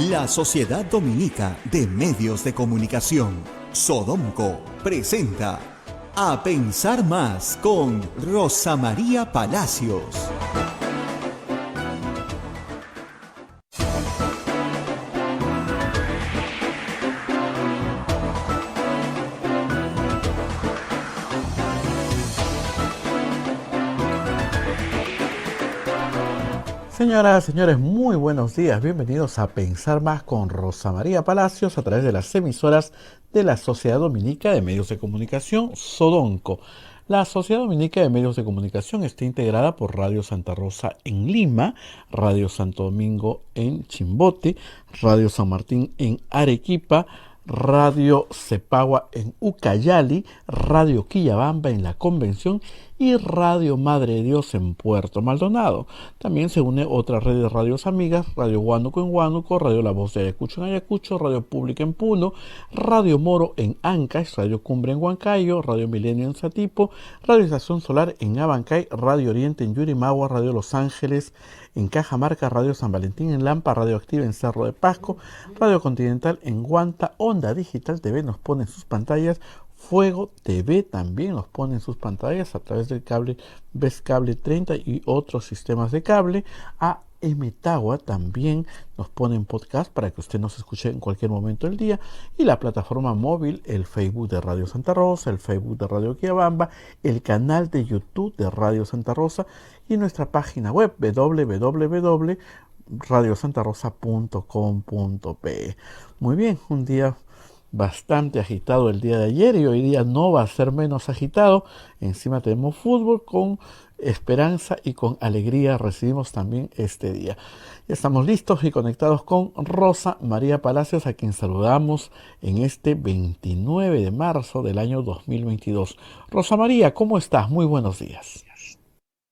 La Sociedad Dominica de Medios de Comunicación, Sodomco, presenta A Pensar Más con Rosa María Palacios. Señoras, señores, muy buenos días. Bienvenidos a Pensar Más con Rosa María Palacios a través de las emisoras de la Sociedad Dominica de Medios de Comunicación, Sodomco. La Sociedad Dominica de Medios de Comunicación está integrada por Radio Santa Rosa en Lima, Radio Santo Domingo en Chimbote, Radio San Martín en Arequipa, Radio Cepagua en Ucayali, Radio Quillabamba en La Convención y Radio Madre de Dios en Puerto Maldonado. También se une otra red de radios amigas, Radio Huánuco en Huánuco, Radio La Voz de Ayacucho en Ayacucho, Radio Pública en Puno, Radio Moro en Ancash, Radio Cumbre en Huancayo, Radio Milenio en Satipo, Radio Estación Solar en Abancay, Radio Oriente en Yurimagua, Radio Los Ángeles en Cajamarca, Radio San Valentín en Lampa, Radio Activa en Cerro de Pasco, Radio Continental en Huanta, Onda Digital TV nos pone en sus pantallas, Fuego TV también nos pone en sus pantallas a través del cable Best Cable 30 y otros sistemas de cable. AM Tagua también nos pone en podcast para que usted nos escuche en cualquier momento del día. Y la plataforma móvil, el Facebook de Radio Santa Rosa, el Facebook de Radio Quillabamba, el canal de YouTube de Radio Santa Rosa y nuestra página web www.radiosantarosa.com.pe. Muy bien, un día bastante agitado el día de ayer y hoy día no va a ser menos agitado. Encima tenemos fútbol. Con esperanza y con alegría recibimos también este día. Ya estamos listos y conectados con Rosa María Palacios, a quien saludamos en este 29 de marzo del año 2022. Rosa María, ¿cómo estás? Muy buenos días.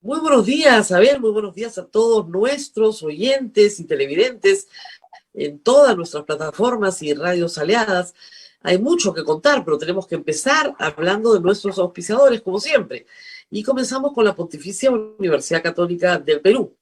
Muy buenos días, Abel, muy buenos días a todos nuestros oyentes y televidentes en todas nuestras plataformas y radios aliadas. Hay mucho que contar, pero tenemos que empezar hablando de nuestros auspiciadores, como siempre. Y comenzamos con la Pontificia Universidad Católica del Perú.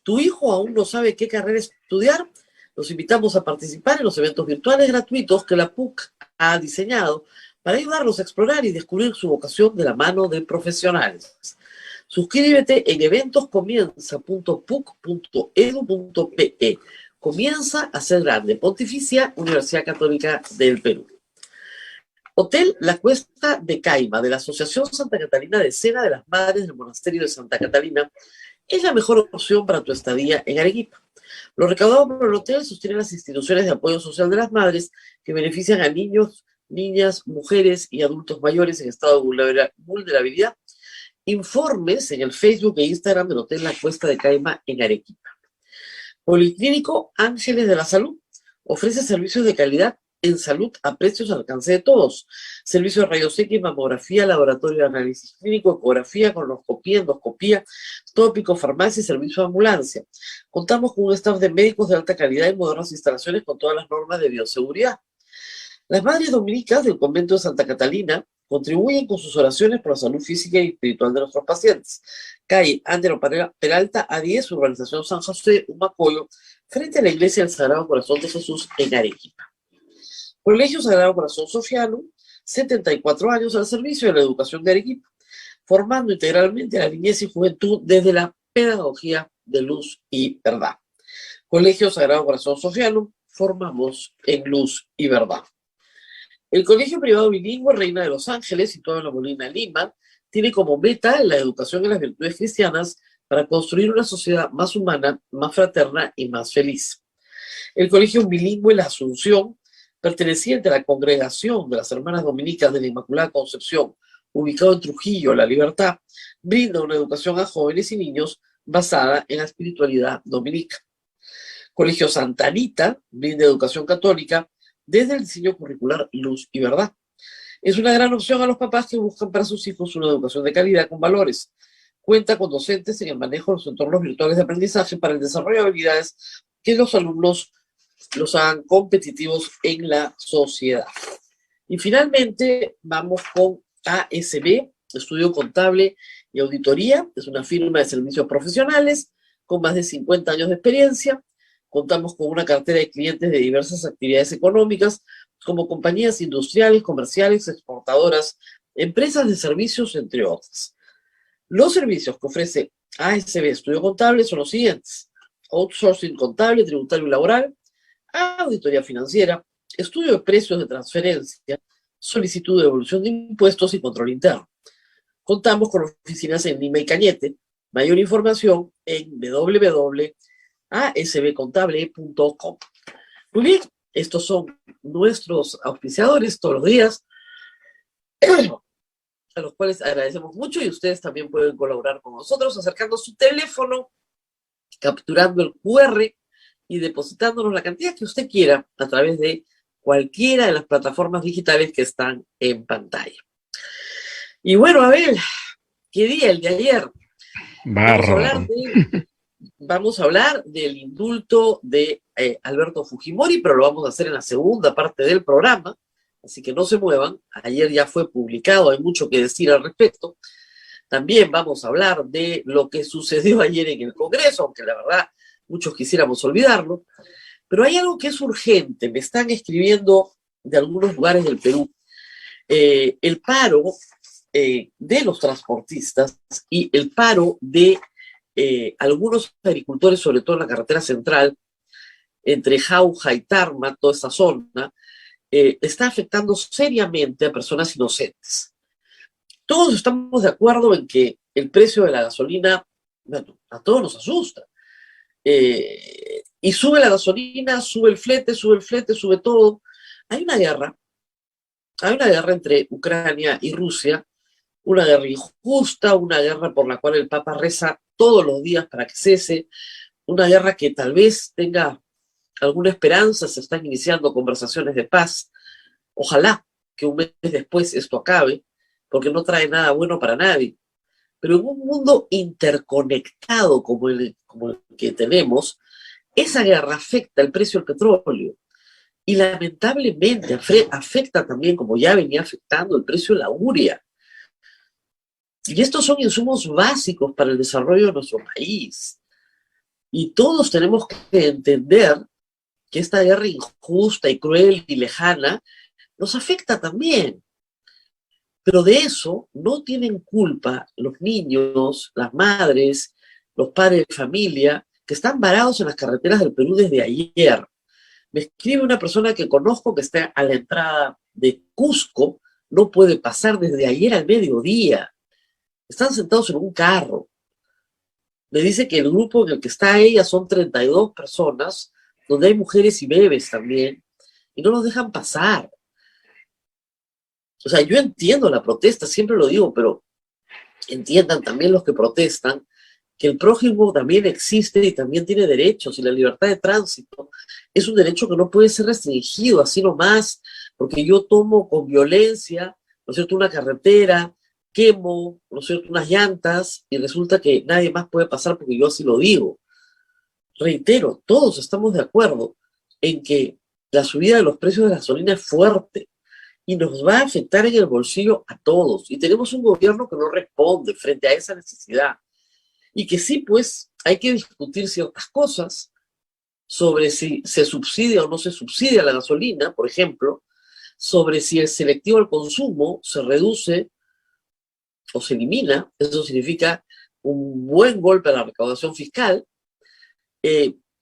¿Tu hijo aún no sabe qué carrera estudiar? Los invitamos a participar en los eventos virtuales gratuitos que la PUC ha diseñado para ayudarlos a explorar y descubrir su vocación de la mano de profesionales. Suscríbete en eventoscomienza.puc.edu.pe. Comienza a ser grande. Pontificia Universidad Católica del Perú. Hotel La Cuesta de Caima, de la Asociación Santa Catalina de Cena de las Madres del Monasterio de Santa Catalina, es la mejor opción para tu estadía en Arequipa. Lo recaudado por el hotel sostiene las instituciones de apoyo social de las madres que benefician a niños, niñas, mujeres y adultos mayores en estado de vulnerabilidad. Informes en el Facebook e Instagram del Hotel La Cuesta de Caima en Arequipa. Policlínico Ángeles de la Salud ofrece servicios de calidad en salud a precios al alcance de todos. Servicio de rayos X, mamografía, laboratorio de análisis clínico, ecografía, colonoscopía, endoscopía, tópico, farmacia y servicio de ambulancia. Contamos con un staff de médicos de alta calidad y modernas instalaciones con todas las normas de bioseguridad. Las madres dominicas del convento de Santa Catalina contribuyen con sus oraciones por la salud física y espiritual de nuestros pacientes. Calle Andero Peralta, A10, Urbanización San José, Humacoyo, frente a la Iglesia del Sagrado Corazón de Jesús en Arequipa. Colegio Sagrado Corazón Sofiano, 74 años al servicio de la educación de Arequipa, formando integralmente a la niñez y juventud desde la pedagogía de luz y verdad. Colegio Sagrado Corazón Sofiano, formamos en luz y verdad. El Colegio Privado Bilingüe Reina de los Ángeles, situado en La Molina, Lima, tiene como meta la educación en las virtudes cristianas para construir una sociedad más humana, más fraterna y más feliz. El Colegio Bilingüe La Asunción, perteneciente a la Congregación de las Hermanas Dominicas de la Inmaculada Concepción, ubicado en Trujillo, La Libertad, brinda una educación a jóvenes y niños basada en la espiritualidad dominica. Colegio Santa Anita brinda educación católica desde el diseño curricular Luz y Verdad. Es una gran opción a los papás que buscan para sus hijos una educación de calidad con valores. Cuenta con docentes en el manejo de los entornos virtuales de aprendizaje para el desarrollo de habilidades que los alumnos los hagan competitivos en la sociedad. Y finalmente vamos con ASB, Estudio Contable y Auditoría. Es una firma de servicios profesionales con más de 50 años de experiencia. Contamos con una cartera de clientes de diversas actividades económicas, como compañías industriales, comerciales, exportadoras, empresas de servicios, entre otras. Los servicios que ofrece ASB Estudio Contable son los siguientes: outsourcing contable, tributario y laboral, auditoría financiera, estudio de precios de transferencia, solicitud de devolución de impuestos y control interno. Contamos con oficinas en Lima y Cañete. Mayor información en www.asbcontable.com. Muy bien, estos son nuestros auspiciadores todos los días, a los cuales agradecemos mucho, y ustedes también pueden colaborar con nosotros acercando su teléfono, capturando el QR y depositándonos la cantidad que usted quiera a través de cualquiera de las plataformas digitales que están en pantalla. Y bueno, Abel, ¿qué día? El de ayer. Vamos a hablar del indulto de Alberto Fujimori, pero lo vamos a hacer en la segunda parte del programa, así que no se muevan. Ayer ya fue publicado, hay mucho que decir al respecto. También vamos a hablar de lo que sucedió ayer en el Congreso, aunque la verdad muchos quisiéramos olvidarlo. Pero hay algo que es urgente, me están escribiendo de algunos lugares del Perú. El paro de los transportistas y el paro de algunos agricultores, sobre todo en la carretera central, entre Jauja y Tarma, toda esa zona, está afectando seriamente a personas inocentes. Todos estamos de acuerdo en que el precio de la gasolina, bueno, a todos nos asusta. Y sube la gasolina, sube el flete, sube todo. Hay una guerra entre Ucrania y Rusia, una guerra injusta, una guerra por la cual el Papa reza todos los días para que cese, una guerra que tal vez tenga alguna esperanza. Se están iniciando conversaciones de paz. Ojalá que un mes después esto acabe, porque no trae nada bueno para nadie. Pero en un mundo interconectado como el que tenemos, esa guerra afecta el precio del petróleo y lamentablemente afecta también, como ya venía afectando, el precio de la urea. Y estos son insumos básicos para el desarrollo de nuestro país. Y todos tenemos que entender que esta guerra injusta y cruel y lejana nos afecta también. Pero de eso no tienen culpa los niños, las madres, los padres de familia, que están varados en las carreteras del Perú desde ayer. Me escribe una persona que conozco que está a la entrada de Cusco, no puede pasar desde ayer al mediodía. Están sentados en un carro. Me dice que el grupo en el que está ella son 32 personas, donde hay mujeres y bebés también, y no los dejan pasar. O sea, yo entiendo la protesta, siempre lo digo, pero entiendan también los que protestan que el prójimo también existe y también tiene derechos, y la libertad de tránsito es un derecho que no puede ser restringido así nomás, porque yo tomo con violencia, ¿no es cierto?, una carretera, quemo, ¿no es cierto?, unas llantas, y resulta que nadie más puede pasar porque yo así lo digo. Reitero, todos estamos de acuerdo en que la subida de los precios de la gasolina es fuerte y nos va a afectar en el bolsillo a todos. Y tenemos un gobierno que no responde frente a esa necesidad. Y que sí, pues, hay que discutir ciertas cosas sobre si se subsidia o no se subsidia la gasolina, por ejemplo, sobre si el selectivo al consumo se reduce o se elimina. Eso significa un buen golpe a la recaudación fiscal.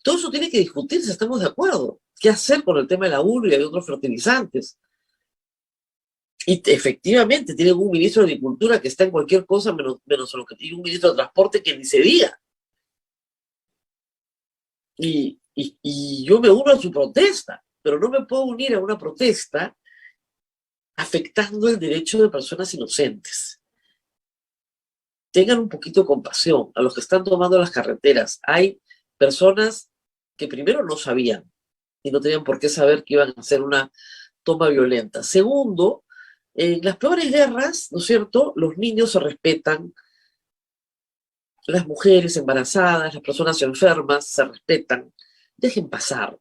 Todo eso tiene que discutirse, estamos de acuerdo. ¿Qué hacer con el tema de la urea y otros fertilizantes? Y efectivamente tienen un ministro de Agricultura que está en cualquier cosa menos en lo que tiene un ministro de Transporte que ni se diga. Y yo me uno a su protesta, pero no me puedo unir a una protesta afectando el derecho de personas inocentes. Tengan un poquito de compasión a los que están tomando las carreteras. Hay personas que primero no sabían y no tenían por qué saber que iban a hacer una toma violenta. Segundo, en las peores guerras, ¿no es cierto?, los niños se respetan, las mujeres embarazadas, las personas enfermas se respetan. Dejen pasar.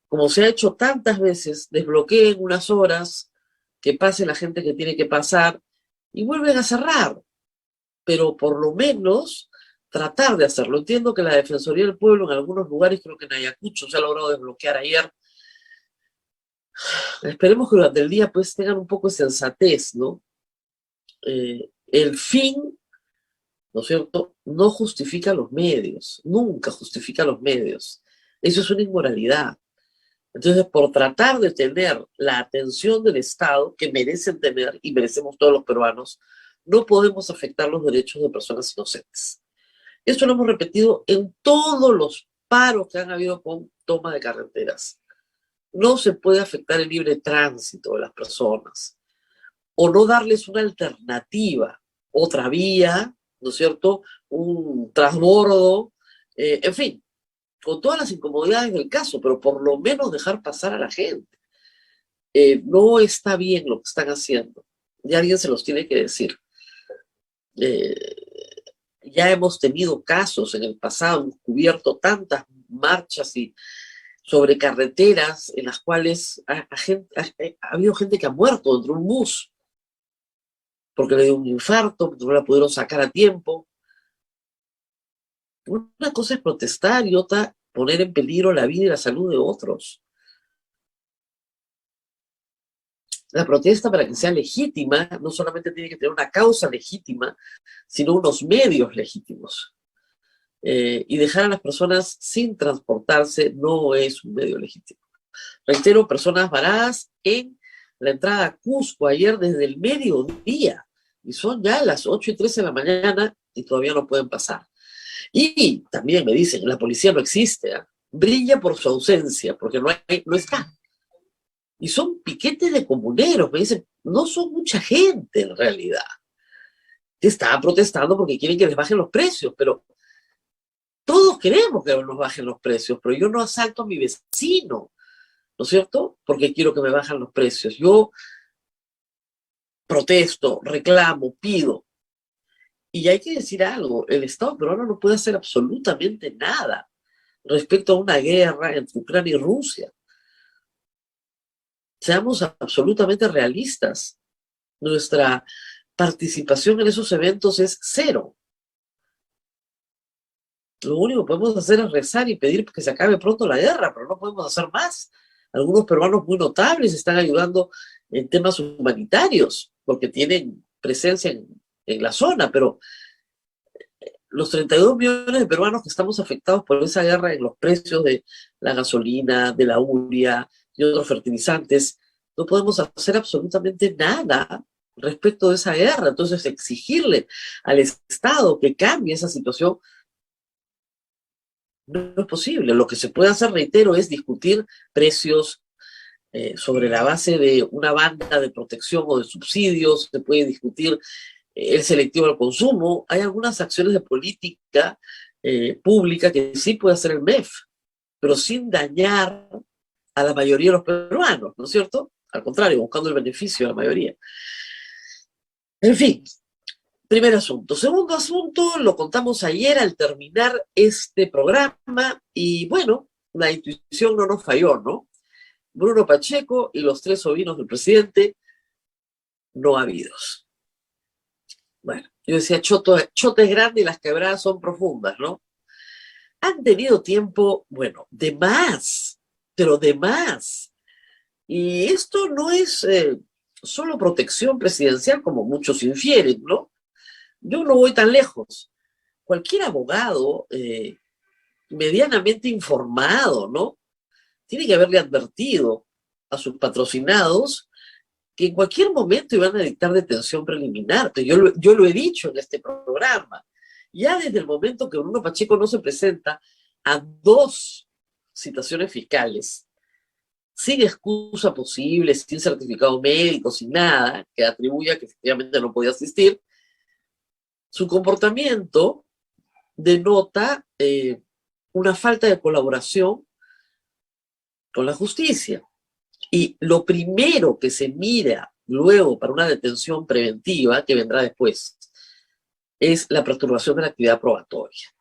Como se ha hecho tantas veces, desbloqueen unas horas, que pase la gente que tiene que pasar y vuelven a cerrar. Pero por lo menos tratar de hacerlo. Entiendo que la Defensoría del Pueblo en algunos lugares, creo que en Ayacucho se ha logrado desbloquear ayer. Esperemos que durante el día pues tengan un poco de sensatez, ¿no? El fin, ¿no es cierto?, no justifica los medios, nunca justifica los medios. Eso es una inmoralidad. Entonces, por tratar de tener la atención del Estado que merecen tener y merecemos todos los peruanos, no podemos afectar los derechos de personas inocentes. Esto lo hemos repetido en todos los paros que han habido con toma de carreteras. No se puede afectar el libre tránsito de las personas o no darles una alternativa, otra vía, ¿no es cierto?, un transbordo, en fin, con todas las incomodidades del caso, pero por lo menos dejar pasar a la gente. No está bien lo que están haciendo, y alguien se los tiene que decir. Ya hemos tenido casos en el pasado, hemos cubierto tantas marchas y sobre carreteras en las cuales ha habido gente que ha muerto dentro de un bus porque le dio un infarto, porque no la pudieron sacar a tiempo. Una cosa es protestar y otra poner en peligro la vida y la salud de otros. La protesta, para que sea legítima, no solamente tiene que tener una causa legítima, sino unos medios legítimos. Y dejar a las personas sin transportarse no es un medio legítimo. Reitero, personas varadas en la entrada a Cusco ayer desde el mediodía, y son ya las 8:13 de la mañana y todavía no pueden pasar. Y también me dicen, la policía no existe, ¿eh? Brilla por su ausencia, porque no está. Y son piquetes de comuneros, me dicen, no son mucha gente en realidad. Están protestando porque quieren que les bajen los precios, pero todos queremos que nos bajen los precios, pero yo no asalto a mi vecino, ¿no es cierto?, porque quiero que me bajen los precios. Yo protesto, reclamo, pido. Y hay que decir algo, el Estado peruano no puede hacer absolutamente nada respecto a una guerra entre Ucrania y Rusia. Seamos absolutamente realistas. Nuestra participación en esos eventos es cero. Lo único que podemos hacer es rezar y pedir que se acabe pronto la guerra, pero no podemos hacer más. Algunos peruanos muy notables están ayudando en temas humanitarios, porque tienen presencia en la zona, pero los 32 millones de peruanos que estamos afectados por esa guerra en los precios de la gasolina, de la urea y otros fertilizantes, no podemos hacer absolutamente nada respecto de esa guerra. Entonces, exigirle al Estado que cambie esa situación no es posible. Lo que se puede hacer, reitero, es discutir precios sobre la base de una banda de protección o de subsidios. Se puede discutir el selectivo al consumo. Hay algunas acciones de política pública que sí puede hacer el MEF, pero sin dañar a la mayoría de los peruanos, ¿no es cierto? Al contrario, buscando el beneficio de la mayoría. En fin, primer asunto. Segundo asunto, lo contamos ayer al terminar este programa y bueno, la intuición no nos falló, ¿no? Bruno Pacheco y los 3 sobrinos del presidente no habidos. Bueno, yo decía, Choto es grande y las quebradas son profundas, ¿no? Han tenido tiempo, bueno, de más, pero de más. Y esto no es solo protección presidencial, como muchos infieren, ¿no? Yo no voy tan lejos. Cualquier abogado medianamente informado, ¿no?, tiene que haberle advertido a sus patrocinados que en cualquier momento iban a dictar detención preliminar. Yo lo he dicho en este programa. Ya desde el momento que Bruno Pacheco no se presenta a 2 citaciones fiscales, sin excusa posible, sin certificado médico, sin nada que atribuya que efectivamente no podía asistir, su comportamiento denota una falta de colaboración con la justicia. Y lo primero que se mira luego para una detención preventiva, que vendrá después, es la perturbación de la actividad probatoria.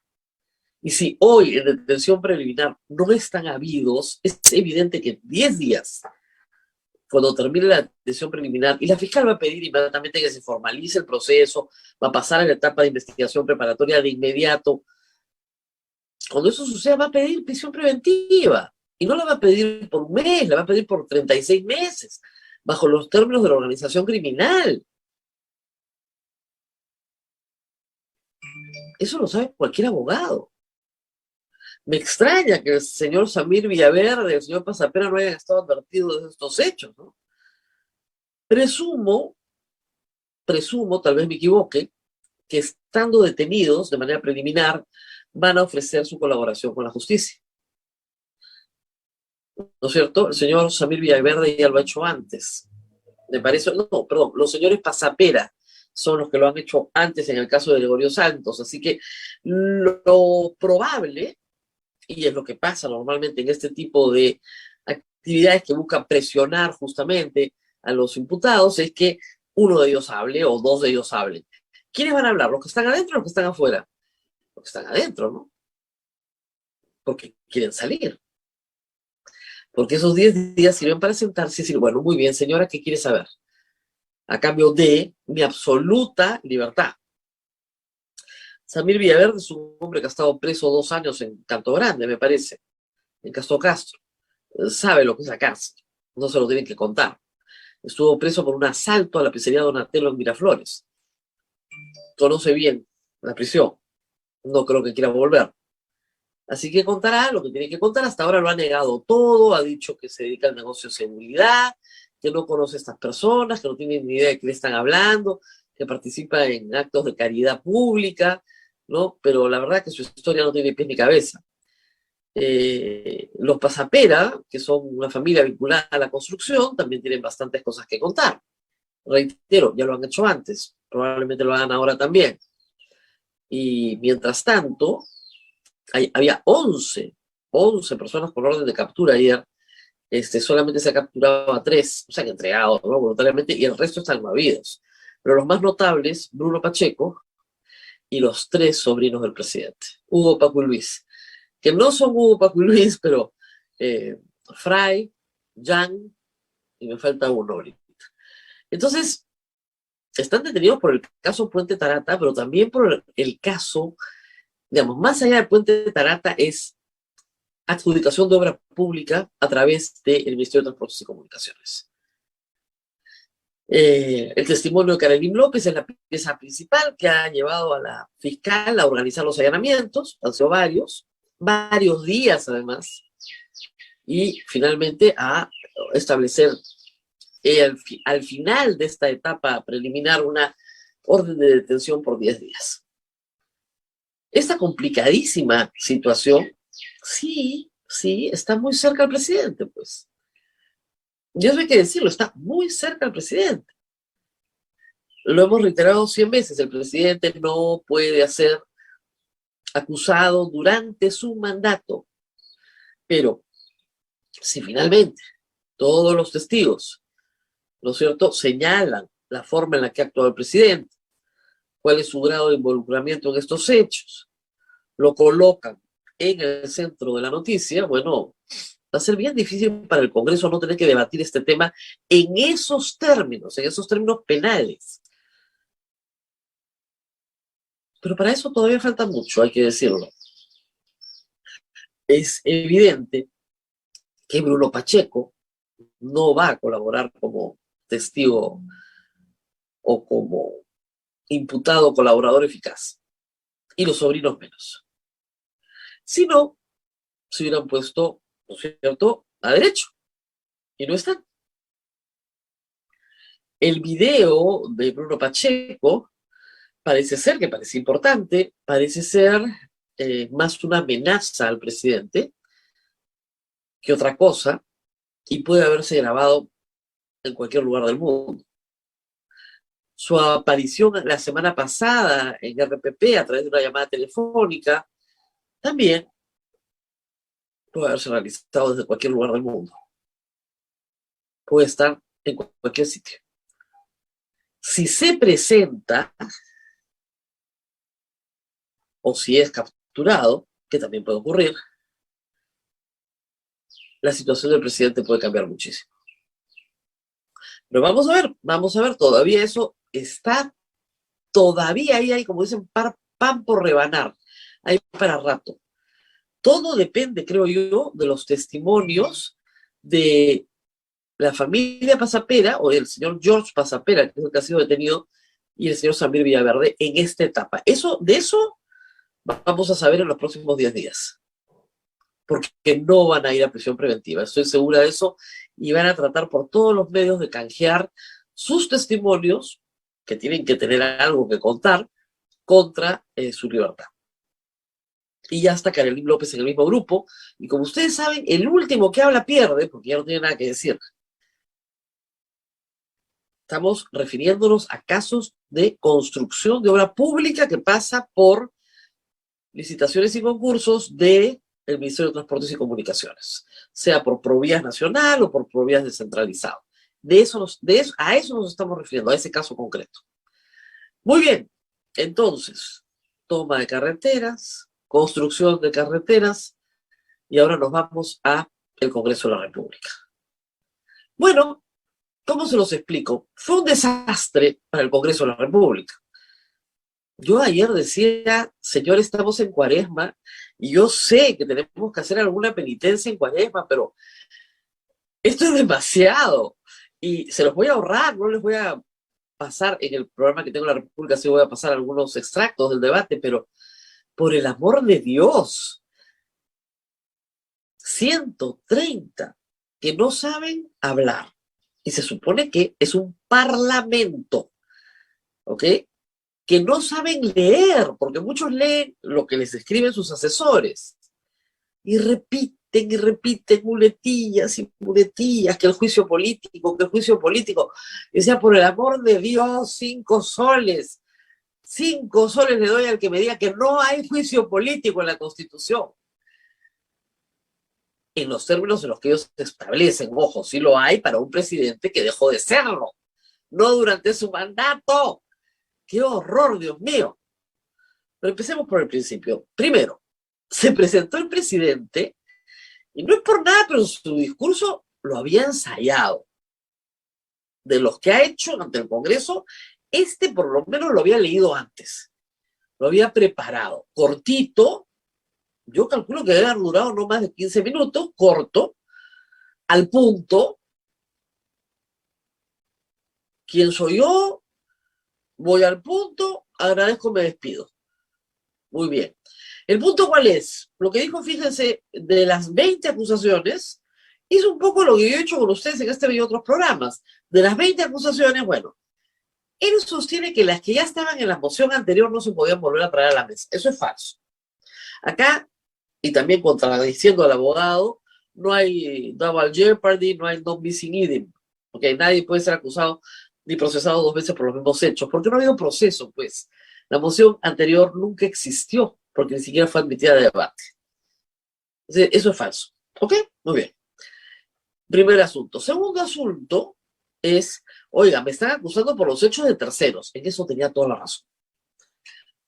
Y si hoy en detención preliminar no están habidos, es evidente que en 10 días, cuando termine la detención preliminar, y la fiscal va a pedir inmediatamente que se formalice el proceso, va a pasar a la etapa de investigación preparatoria de inmediato. Cuando eso suceda, va a pedir prisión preventiva. Y no la va a pedir por un mes, la va a pedir por 36 meses, bajo los términos de la organización criminal. Eso lo sabe cualquier abogado. Me extraña que el señor Samir Villaverde y el señor Pasapera no hayan estado advertidos de estos hechos, ¿no? Presumo, tal vez me equivoque, que estando detenidos de manera preliminar, van a ofrecer su colaboración con la justicia. ¿No es cierto? El señor Samir Villaverde ya lo ha hecho antes. Me parece, no, perdón, los señores Pasapera son los que lo han hecho antes en el caso de Gregorio Santos. Así que lo probable, y es lo que pasa normalmente en este tipo de actividades que buscan presionar justamente a los imputados, es que uno de ellos hable o dos de ellos hablen. ¿Quiénes van a hablar? ¿Los que están adentro o los que están afuera? Los que están adentro, ¿no? Porque quieren salir. Porque esos 10 días sirven para sentarse y decir, bueno, muy bien, señora, ¿qué quiere saber? A cambio de mi absoluta libertad. Samir Villaverde es un hombre que ha estado preso 2 años en Canto Grande, me parece, en Castro Castro. Sabe lo que es la cárcel, no se lo tienen que contar. Estuvo preso por un asalto a la pizzería Donatello en Miraflores. Conoce bien la prisión, no creo que quiera volver. Así que contará lo que tiene que contar. Hasta ahora lo ha negado todo, ha dicho que se dedica al negocio de seguridad, que no conoce a estas personas, que no tiene ni idea de qué le están hablando, que participa en actos de caridad pública, ¿no? Pero la verdad es que su historia no tiene pies ni cabeza. Los Pasapera, que son una familia vinculada a la construcción, también tienen bastantes cosas que contar. Reitero, ya lo han hecho antes, probablemente lo hagan ahora también. Y mientras tanto, había 11 personas por orden de captura ayer. Solamente se ha capturado a 3, se han entregado, ¿no?, voluntariamente, y el resto están movidos. Pero los más notables, Bruno Pacheco y los 3 sobrinos del presidente, Hugo, Paco y Luis, que no son Hugo, Paco y Luis, pero Fray, Jan, y me falta uno ahorita. Entonces, están detenidos por el caso Puente Tarata, pero también por el caso, digamos, más allá del Puente Tarata, es adjudicación de obra pública a través del Ministerio de Transportes y Comunicaciones. El testimonio de Carolín López es la pieza principal que ha llevado a la fiscal a organizar los allanamientos, han sido varios días además, y finalmente a establecer al final de esta etapa preliminar una orden de detención por 10 días. Esta complicadísima situación, sí, está muy cerca al presidente, pues. Y eso hay que decirlo, está muy cerca al presidente. Lo hemos reiterado 100 veces, el presidente no puede ser acusado durante su mandato. Pero si finalmente todos los testigos, ¿no es cierto?, señalan la forma en la que ha actuado el presidente, cuál es su grado de involucramiento en estos hechos, lo colocan en el centro de la noticia, bueno, va a ser bien difícil para el Congreso no tener que debatir este tema en esos términos penales. Pero para eso todavía falta mucho, hay que decirlo. Es evidente que Bruno Pacheco no va a colaborar como testigo o como imputado colaborador eficaz, y los sobrinos menos. Si no, se hubieran puesto, ¿no es cierto?, a derecho, y no están. El video de Bruno Pacheco parece importante, parece ser más una amenaza al presidente que otra cosa, y puede haberse grabado en cualquier lugar del mundo. Su aparición la semana pasada en RPP a través de una llamada telefónica también puede haberse realizado desde cualquier lugar del mundo. Puede estar en cualquier sitio. Si se presenta o si es capturado, que también puede ocurrir, la situación del presidente puede cambiar muchísimo. Pero vamos a ver, todavía eso está, todavía ahí hay, como dicen, pan por rebanar, hay para rato. Todo depende, creo yo, de los testimonios de la familia Pasapera o del señor George Pasapera, que es el que ha sido detenido, y el señor Samir Villaverde en esta etapa. De eso vamos a saber en los próximos 10 días, porque no van a ir a prisión preventiva, estoy segura de eso, y van a tratar por todos los medios de canjear sus testimonios, que tienen que tener algo que contar, contra su libertad. Y ya está Karelín López en el mismo grupo, y como ustedes saben, el último que habla pierde, porque ya no tiene nada que decir. Estamos refiriéndonos a casos de construcción de obra pública que pasa por licitaciones y concursos del Ministerio de Transportes y Comunicaciones, sea por Provías Nacional o por Provías descentralizado. A eso nos estamos refiriendo, a ese caso concreto. Muy bien, entonces, toma de carreteras, construcción de carreteras, y ahora nos vamos a el Congreso de la República. Bueno, ¿cómo se los explico? Fue un desastre para el Congreso de la República. Yo ayer decía, señor, estamos en Cuaresma, y yo sé que tenemos que hacer alguna penitencia en Cuaresma, pero esto es demasiado. Y se los voy a ahorrar, no les voy a pasar en el programa que tengo en la República, sí voy a pasar algunos extractos del debate, pero por el amor de Dios, 130 que no saben hablar. Y se supone que es un parlamento, ¿ok? Que no saben leer, porque muchos leen lo que les escriben sus asesores. Y repiten muletillas y muletillas, que el juicio político, que el juicio político. Y decía, por el amor de Dios, 5 soles. 5 soles le doy al que me diga que no hay juicio político en la Constitución. En los términos en los que ellos establecen, ojo, sí lo hay para un presidente que dejó de serlo, no durante su mandato. ¡Qué horror, Dios mío! Pero empecemos por el principio. Primero, se presentó el presidente, y no es por nada, pero su discurso lo había ensayado. De los que ha hecho ante el Congreso, por lo menos lo había leído antes. Lo había preparado. Cortito, yo calculo que debe haber durado no más de 15 minutos, corto, al punto. ¿Quién soy yo? Voy al punto, agradezco, me despido. Muy bien. ¿El punto cuál es? Lo que dijo, fíjense, de las 20 acusaciones, hizo un poco lo que yo he hecho con ustedes en este y otros programas. De las 20 acusaciones, bueno, él sostiene que las que ya estaban en la moción anterior no se podían volver a traer a la mesa. Eso es falso. Acá, y también contradiciendo al abogado, no hay double jeopardy, no hay non bis in idem. Okay, nadie puede ser acusado ni procesado 2 veces por los mismos hechos, porque no ha habido proceso, pues. La moción anterior nunca existió, porque ni siquiera fue admitida a debate. Entonces, eso es falso. ¿Ok? Muy bien. Primer asunto. Segundo asunto es, oiga, me están acusando por los hechos de terceros. En eso tenía toda la razón.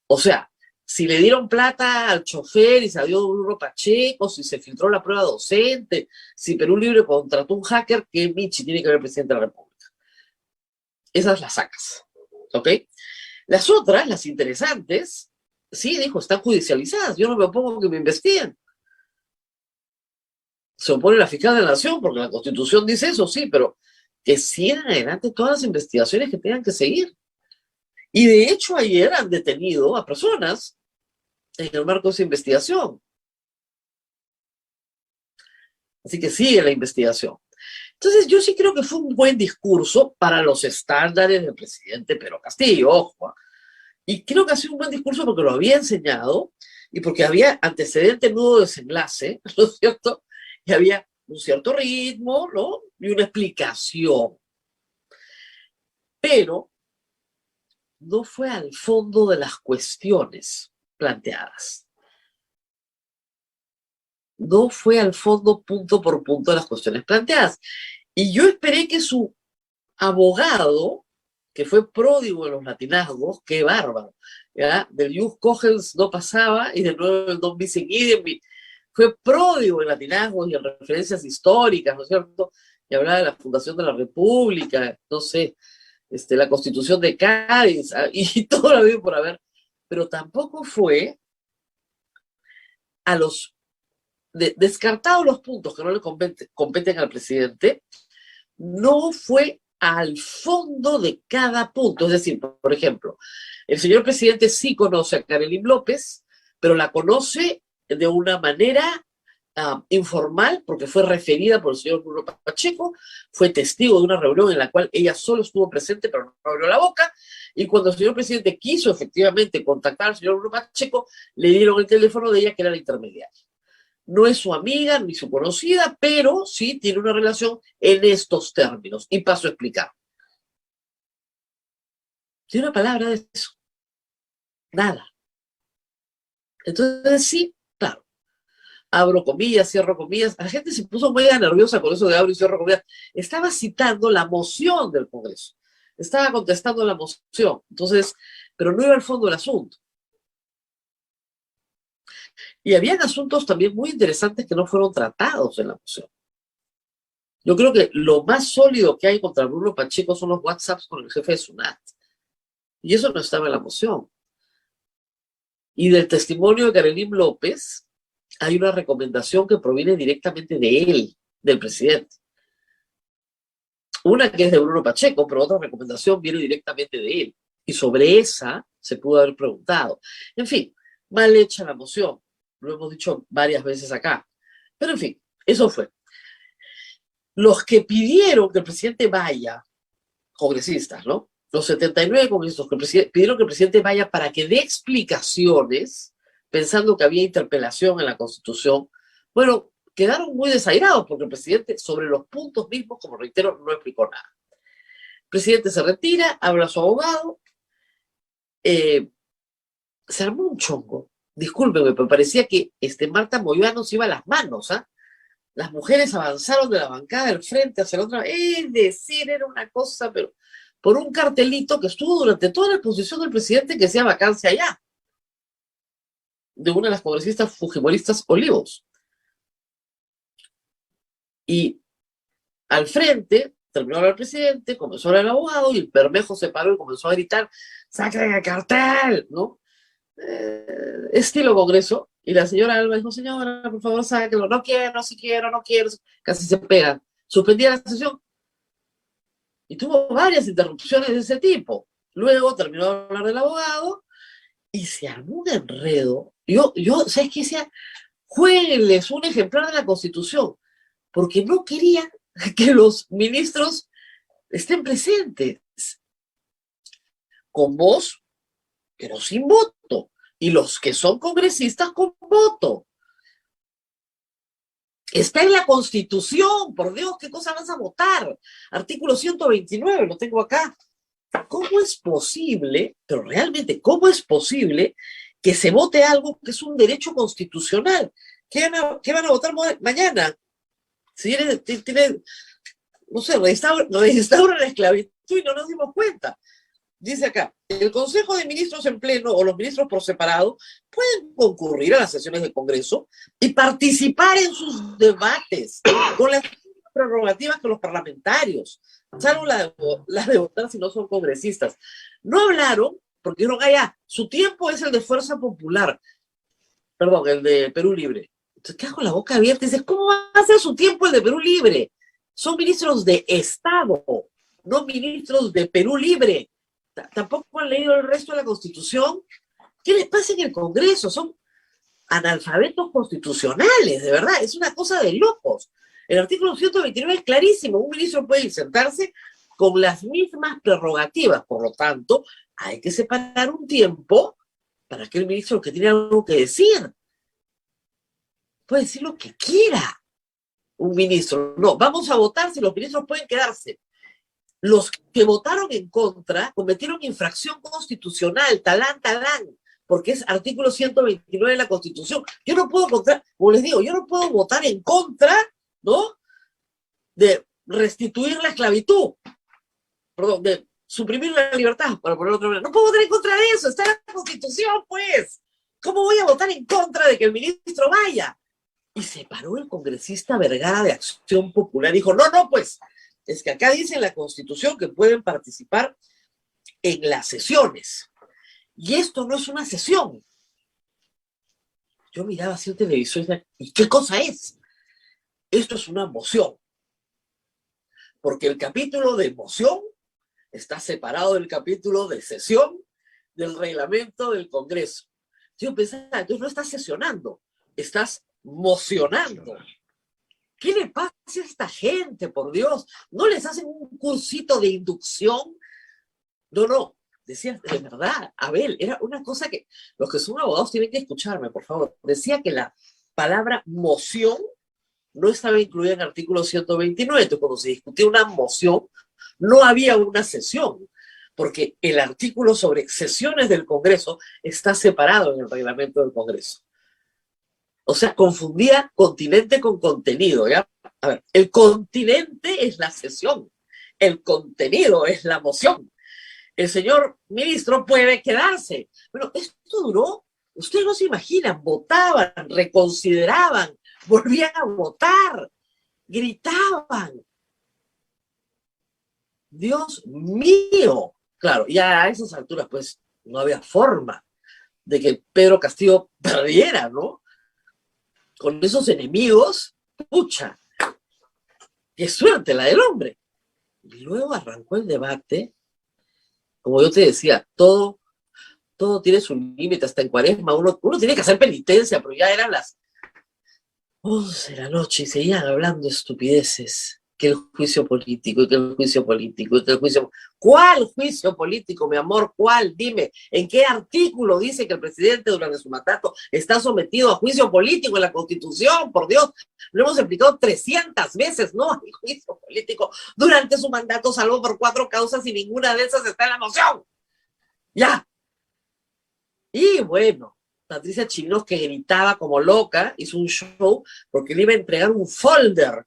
O sea, si le dieron plata al chofer y salió Bruno Pacheco, si se filtró la prueba docente, si Perú Libre contrató un hacker, que Michi tiene que ver el presidente de la República. Esas las sacas. ¿Ok? Las otras, las interesantes, sí, dijo, están judicializadas. Yo no me opongo a que me investiguen. Se opone la fiscal de la Nación, porque la Constitución dice eso, sí, pero que sigan adelante todas las investigaciones que tengan que seguir. Y de hecho ayer han detenido a personas en el marco de esa investigación. Así que sigue la investigación. Entonces yo sí creo que fue un buen discurso para los estándares del presidente Pedro Castillo, ojo. Y creo que ha sido un buen discurso porque lo había enseñado y porque había antecedente, nudo, desenlace, ¿no es cierto? Y había un cierto ritmo, ¿no? Y una explicación. Pero no fue al fondo de las cuestiones planteadas. No fue al fondo punto por punto de las cuestiones planteadas. Y yo esperé que su abogado, que fue pródigo en los latinazgos, qué bárbaro, ¿ya? Del Jus Cogens no pasaba y de nuevo el Don bis in idem, fue pródigo en latinazgos y en referencias históricas, ¿no es cierto? y hablaba de la fundación de la República, no sé, la Constitución de Cádiz, y todo lo mismo por haber, pero tampoco fue a los descartados los puntos que no le competen al presidente, no fue al fondo de cada punto. Es decir, por ejemplo, el señor presidente sí conoce a Karelyn López, pero la conoce de una manera informal, porque fue referida por el señor Bruno Pacheco, fue testigo de una reunión en la cual ella solo estuvo presente, pero no abrió la boca, y cuando el señor presidente quiso efectivamente contactar al señor Bruno Pacheco, le dieron el teléfono de ella, que era la intermediaria. No es su amiga ni su conocida, pero sí tiene una relación en estos términos. Y paso a explicar. Tiene una palabra de eso. Nada. Entonces sí, claro. Abro comillas, cierro comillas. La gente se puso muy nerviosa con eso de abro y cierro comillas. Estaba citando la moción del Congreso. Estaba contestando la moción. Entonces, pero no iba al fondo del asunto. Y habían asuntos también muy interesantes que no fueron tratados en la moción. Yo creo que lo más sólido que hay contra Bruno Pacheco son los WhatsApps con el jefe de SUNAT. Y eso no estaba en la moción. Y del testimonio de Karelyn López hay una recomendación que proviene directamente de él, del presidente. Una que es de Bruno Pacheco, pero otra recomendación viene directamente de él. Y sobre esa se pudo haber preguntado. En fin, mal hecha la moción. Lo hemos dicho varias veces acá. Pero en fin, eso fue. Los que pidieron que el presidente vaya, congresistas, ¿no? Los 79 congresistas que pidieron que el presidente vaya para que dé explicaciones, pensando que había interpelación en la Constitución, bueno, quedaron muy desairados porque el presidente, sobre los puntos mismos, como reitero, no explicó nada. El presidente se retira, habla a su abogado, se armó un chongo. Discúlpeme, pero parecía que Marta Moyano se iba a las manos, ¿ah? Las mujeres avanzaron de la bancada del frente hacia la otra. Es decir, era una cosa, pero por un cartelito que estuvo durante toda la exposición del presidente que decía vacancia allá, de una de las congresistas fujimoristas Olivos. Y al frente, terminó el presidente, comenzó el abogado, y el Bermejo se paró y comenzó a gritar, ¡saquen el cartel! ¿No? Estilo Congreso, y la señora Alba dijo, señora, por favor, sáquenlo, no quiero, si quiero, no quiero, casi se pegan. Suspendía la sesión y tuvo varias interrupciones de ese tipo. Luego terminó de hablar del abogado y se armó un enredo. Yo ¿sabes qué decía? Jueguenles un ejemplar de la Constitución, porque no querían que los ministros estén presentes. Con voz, pero sin voto. Y los que son congresistas con voto. Está en la Constitución, por Dios, ¿qué cosa vas a votar? Artículo 129, lo tengo acá. ¿Cómo es posible, pero realmente, cómo es posible que se vote algo que es un derecho constitucional? ¿Qué van a votar mañana? Si tiene, no sé, restaura la esclavitud y no nos dimos cuenta. Dice acá, el Consejo de Ministros en pleno o los ministros por separado pueden concurrir a las sesiones del Congreso y participar en sus debates con las prerrogativas que los parlamentarios, salvo las de votar si no son congresistas. No hablaron porque dijeron, su tiempo es el de Fuerza Popular, perdón, el de Perú Libre. Entonces quedas con la boca abierta y dices, ¿cómo va a ser su tiempo el de Perú Libre? Son ministros de Estado, no ministros de Perú Libre. Tampoco han leído el resto de la Constitución. ¿Qué les pasa en el Congreso? Son analfabetos constitucionales, de verdad, es una cosa de locos. El artículo 129 es clarísimo, un ministro puede sentarse con las mismas prerrogativas, por lo tanto, hay que separar un tiempo para que el ministro que tiene algo que decir puede decir lo que quiera. Un ministro, no, vamos a votar si los ministros pueden quedarse. Los que votaron en contra cometieron infracción constitucional, talán, porque es artículo 129 de la Constitución. Yo no puedo votar, como les digo, yo no puedo votar en contra, ¿no?, de restituir la esclavitud, perdón, de suprimir la libertad, para ponerlo de otra manera. No puedo votar en contra de eso, está en la Constitución, pues. ¿Cómo voy a votar en contra de que el ministro vaya? Y se paró el congresista Vergara de Acción Popular y dijo, no, no, pues, es que acá dice en la Constitución que pueden participar en las sesiones. Y esto no es una sesión. Yo miraba así en televisión y decía, ¿y qué cosa es? Esto es una moción. Porque el capítulo de moción está separado del capítulo de sesión del reglamento del Congreso. Yo pensaba, tú no estás sesionando, estás mocionando. ¿Qué le pasa a esta gente, por Dios? ¿No les hacen un cursito de inducción? No, no. Decía, de verdad, Abel, era una cosa que los que son abogados tienen que escucharme, por favor. Decía que la palabra moción no estaba incluida en el artículo 129. Entonces, cuando se discutía una moción, no había una sesión, porque el artículo sobre sesiones del Congreso está separado en el reglamento del Congreso. O sea, confundía continente con contenido, ¿ya? A ver, el continente es la sesión, el contenido es la moción. El señor ministro puede quedarse. Bueno, esto duró, ustedes no se imaginan, votaban, reconsideraban, volvían a votar, gritaban. Dios mío. Claro, ya a esas alturas, pues, no había forma de que Pedro Castillo perdiera, ¿no? Con esos enemigos, pucha, qué suerte la del hombre. Y luego arrancó el debate. Como yo te decía, todo tiene su límite, hasta en Cuaresma uno tiene que hacer penitencia, pero ya eran las 11 de la noche y seguían hablando estupideces, que el juicio político, y que el juicio político, y que el juicio... ¿Cuál juicio político, mi amor? ¿Cuál? Dime, ¿en qué artículo dice que el presidente durante su mandato está sometido a juicio político en la Constitución? Por Dios, lo hemos explicado 300 veces, ¿no? El juicio político durante su mandato, salvo por 4 causas y ninguna de esas está en la moción. Ya. Y bueno, Patricia Chirinos, que gritaba como loca, hizo un show porque le iba a entregar un folder.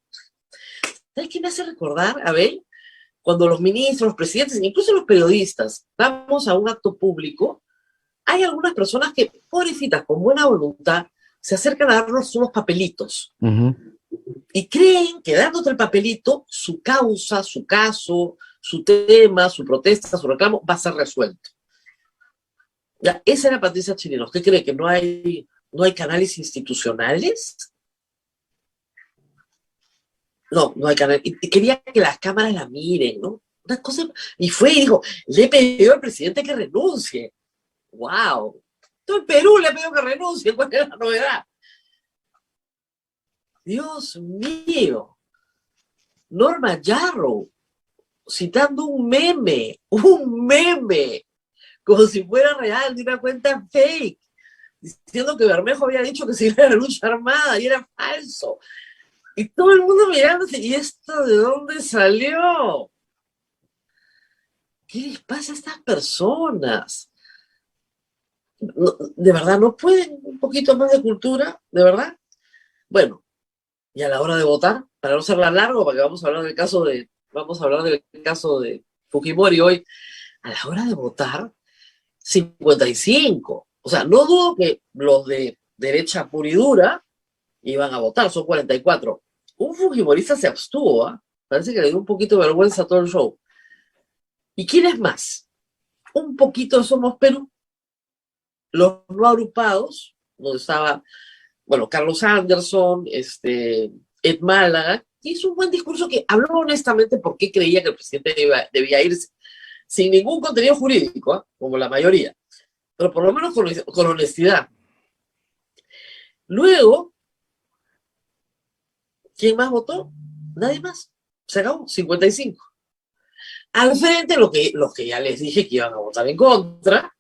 ¿Sabes qué me hace recordar, Abel? Cuando los ministros, los presidentes, incluso los periodistas, vamos a un acto público, hay algunas personas que, pobrecitas, con buena voluntad, se acercan a darnos unos papelitos. Y creen que dándote el papelito, su causa, su caso, su tema, su protesta, su reclamo, va a ser resuelto. Ya, esa era Patricia Chirinos. ¿Usted cree que no hay canales institucionales? No hay canales. Y quería que las cámaras la miren, ¿no? Una cosa. Y fue y dijo, le pidió al presidente que renuncie. ¡Wow! Todo el Perú le pidió que renuncie. ¿Cuál es la novedad? Dios mío. Norma Yarrow, citando un meme, como si fuera real, de una cuenta fake, diciendo que Bermejo había dicho que se iba a la lucha armada y era falso. Y todo el mundo mirándose, ¿y esto de dónde salió? ¿Qué les pasa a estas personas? No, ¿de verdad no pueden un poquito más de cultura? ¿De verdad? Bueno, y a la hora de votar, para no hacerla largo, porque vamos a hablar del caso de Fujimori hoy, a la hora de votar, 55. O sea, no dudo que los de derecha pura y dura iban a votar, son 44. Un fujimorista se abstuvo, ¿eh? Parece que le dio un poquito de vergüenza a todo el show. ¿Y quién es más? Un poquito Somos Perú. Los no agrupados, donde estaba, bueno, Carlos Anderson, Ed Málaga, hizo un buen discurso que habló honestamente por qué creía que el presidente debía irse, sin ningún contenido jurídico, ¿eh? Como la mayoría, pero por lo menos con honestidad. Luego, ¿quién más votó? Nadie más. Se acabó, 55. Al frente, los que ya les dije que iban a votar en contra,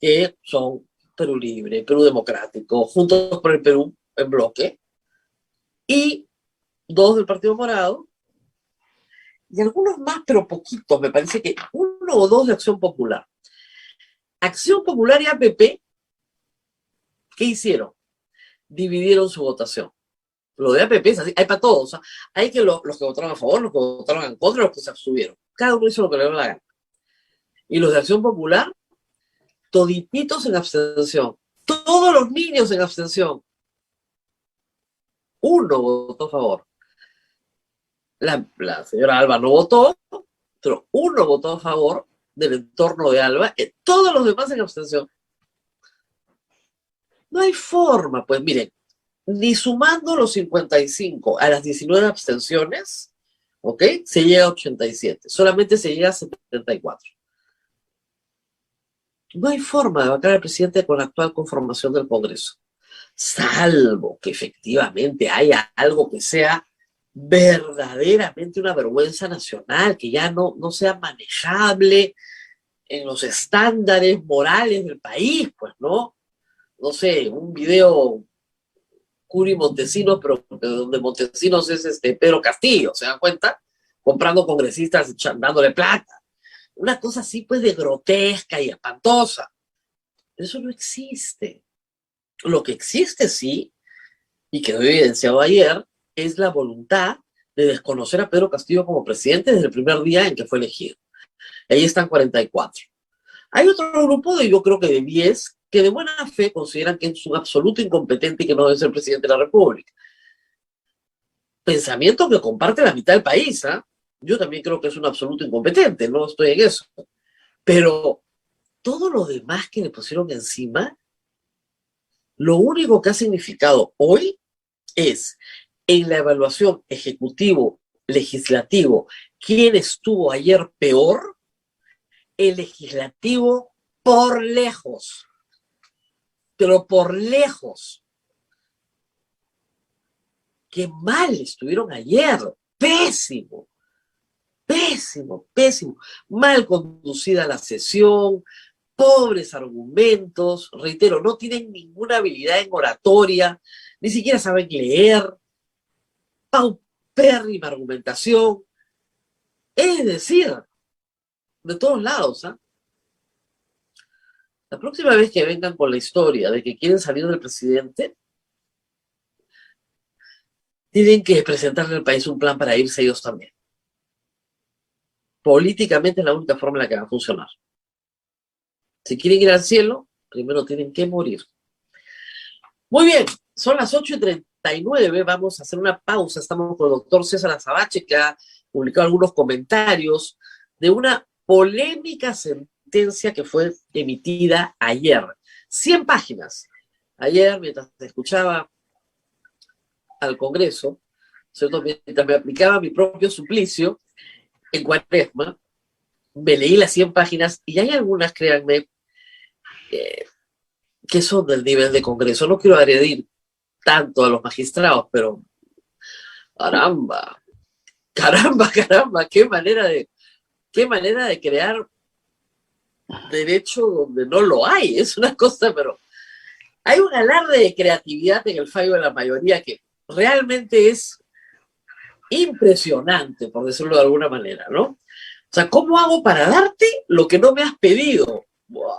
que son Perú Libre, Perú Democrático, Juntos por el Perú en bloque, y 2 del Partido Morado, y algunos más, pero poquitos, me parece que 1 o 2 de Acción Popular. Acción Popular y APP, ¿qué hicieron? Dividieron su votación. Lo de APP es así, hay para todos. ¿Ah? Hay que los que votaron a favor, los que votaron en contra, los que se abstuvieron. Cada uno hizo lo que le dio la gana. Y los de Acción Popular, todititos en abstención. Todos los niños en abstención. uno votó a favor. La señora Alba no votó, pero uno votó a favor del entorno de Alba, todos los demás en abstención. No hay forma, pues miren, ni sumando los 55 a las 19 abstenciones, ¿ok? Se llega a 87, solamente se llega a 74. No hay forma de vacar al presidente con la actual conformación del Congreso, salvo que efectivamente haya algo que sea verdaderamente una vergüenza nacional, que ya no sea manejable en los estándares morales del país, pues, ¿no? No sé, un video Curi Montesinos, pero donde Montesinos es Pedro Castillo, ¿se dan cuenta? Comprando congresistas, dándole plata. Una cosa así, pues, de grotesca y espantosa. Eso no existe. Lo que existe, sí, y que he evidenciado ayer, es la voluntad de desconocer a Pedro Castillo como presidente desde el primer día en que fue elegido. Ahí están 44. Hay otro grupo yo creo que de 10 que de buena fe consideran que es un absoluto incompetente y que no debe ser presidente de la República. Pensamiento que comparte la mitad del país, ¿eh? Yo también creo que es un absoluto incompetente, no estoy en eso. Pero todo lo demás que le pusieron encima, lo único que ha significado hoy es, en la evaluación ejecutivo-legislativo, ¿quién estuvo ayer peor? El legislativo por lejos. Pero por lejos. Qué mal estuvieron ayer. Pésimo. Pésimo, pésimo. Mal conducida la sesión, pobres argumentos, reitero, no tienen ninguna habilidad en oratoria, ni siquiera saben leer, paupérrima argumentación. Es decir, de todos lados, ¿ah? La próxima vez que vengan con la historia de que quieren salir del presidente, tienen que presentarle al país un plan para irse ellos también. Políticamente es la única forma en la que va a funcionar. Si quieren ir al cielo, primero tienen que morir. Muy bien, son las 8:39, vamos a hacer una pausa. Estamos con el doctor César Azabache, que ha publicado algunos comentarios de una polémica sentencia que fue emitida ayer. 100 páginas. Ayer, mientras escuchaba al Congreso, ¿cierto? Mientras me aplicaba mi propio suplicio en Cuaresma, me leí las 100 páginas y hay algunas, créanme, que son del nivel de Congreso. No quiero agredir tanto a los magistrados, pero caramba, qué manera de crear derecho donde no lo hay. Es una cosa, pero hay un alarde de creatividad en el fallo de la mayoría que realmente es impresionante, por decirlo de alguna manera, ¿no? O sea, ¿cómo hago para darte lo que no me has pedido? ¡Buah!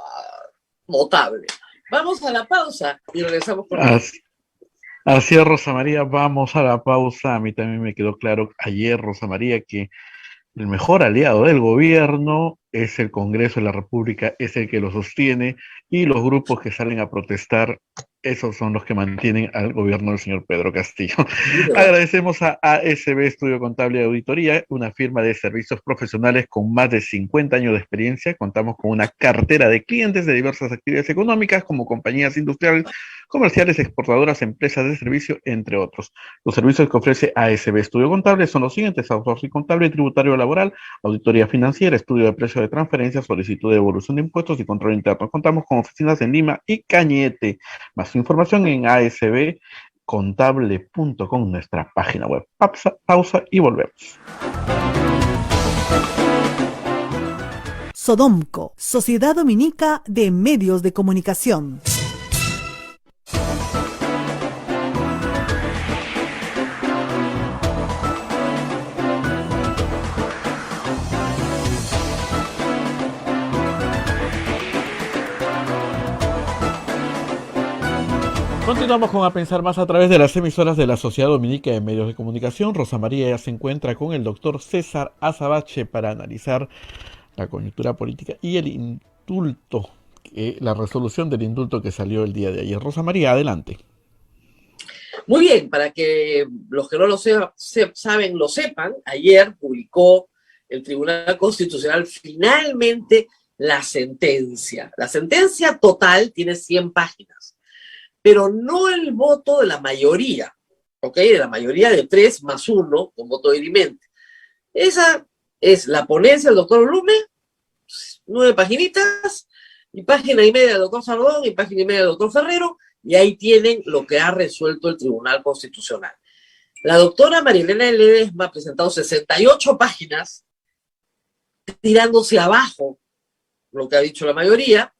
Notable. Vamos a la pausa y regresamos con Así es, Rosa María, vamos a la pausa. A mí también me quedó claro ayer, Rosa María, que el mejor aliado del gobierno es el Congreso de la República, es el que lo sostiene, y los grupos que salen a protestar, esos son los que mantienen al gobierno del señor Pedro Castillo. Agradecemos a ASB Estudio Contable y Auditoría, una firma de servicios profesionales con más de 50 años de experiencia. Contamos con una cartera de clientes de diversas actividades económicas, como compañías industriales, comerciales, exportadoras, empresas de servicio, entre otros. Los servicios que ofrece ASB Estudio Contable son los siguientes: outsourcing contable y tributario laboral, auditoría financiera, estudio de precio de transferencia, solicitud de devolución de impuestos y control interno. Contamos con oficinas en Lima y Cañete. Más información en asbcontable.com, nuestra página web. Pausa y volvemos. Sodomco, Sociedad Dominica de Medios de Comunicación. Continuamos con A Pensar Más a través de las emisoras de la Sociedad Dominica de Medios de Comunicación. Rosa María ya se encuentra con el doctor César Azabache para analizar la coyuntura política y el indulto, la resolución del indulto que salió el día de ayer. Rosa María, adelante. Muy bien, para que los que no lo saben, lo sepan, ayer publicó el Tribunal Constitucional finalmente la sentencia. La sentencia total tiene 100 páginas, pero no el voto de la mayoría, ¿ok? De la mayoría de 3 más 1 con voto dirimente. Esa es la ponencia del doctor Blume, 9 paginitas, y página y media del doctor Sardón y página y media del doctor Ferrero, y ahí tienen lo que ha resuelto el Tribunal Constitucional. La doctora Marielena Ledesma ha presentado 68 páginas tirándose abajo lo que ha dicho la mayoría.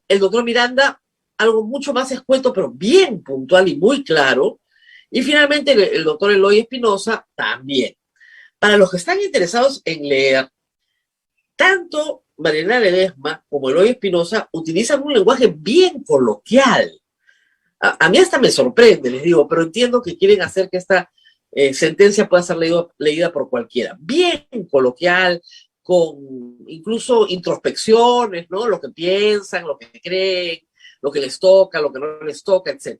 El doctor Miranda, algo mucho más escueto, pero bien puntual y muy claro. Y finalmente el doctor Eloy Espinosa también. Para los que están interesados en leer, tanto Marielena Ledesma como Eloy Espinosa utilizan un lenguaje bien coloquial. A mí hasta me sorprende, les digo, pero entiendo que quieren hacer que esta sentencia pueda ser leída por cualquiera. Bien coloquial, con incluso introspecciones, ¿no? Lo que piensan, lo que creen, lo que les toca, lo que no les toca, etc.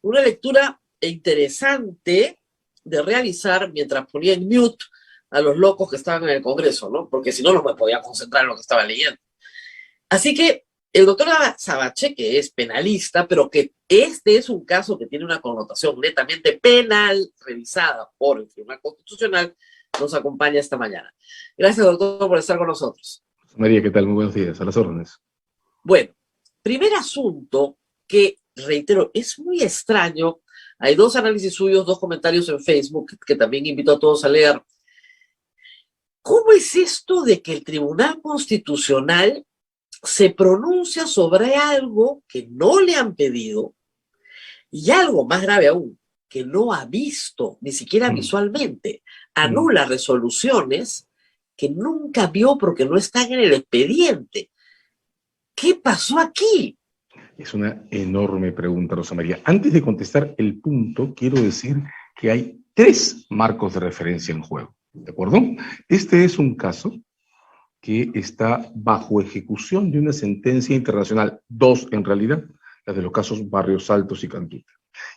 Una lectura interesante de realizar mientras ponía en mute a los locos que estaban en el Congreso, ¿no? Porque si no, no me podía concentrar en lo que estaba leyendo. Así que el doctor Sabache, que es penalista, pero que este es un caso que tiene una connotación netamente penal, revisada por el Tribunal Constitucional, nos acompaña esta mañana. Gracias, doctor, por estar con nosotros. María, ¿qué tal? Muy buenos días. A las órdenes. Bueno, primer asunto que, reitero, es muy extraño. Hay 2 análisis suyos, 2 comentarios en Facebook que también invito a todos a leer. ¿Cómo es esto de que el Tribunal Constitucional se pronuncia sobre algo que no le han pedido y algo más grave aún, que no ha visto, ni siquiera visualmente? Anula resoluciones que nunca vio porque no están en el expediente? ¿Qué pasó aquí? Es una enorme pregunta, Rosa María. Antes de contestar el punto, quiero decir que hay 3 marcos de referencia en juego, ¿de acuerdo? Este es un caso que está bajo ejecución de una sentencia internacional, 2 en realidad, las de los casos Barrios Altos y Cantuta.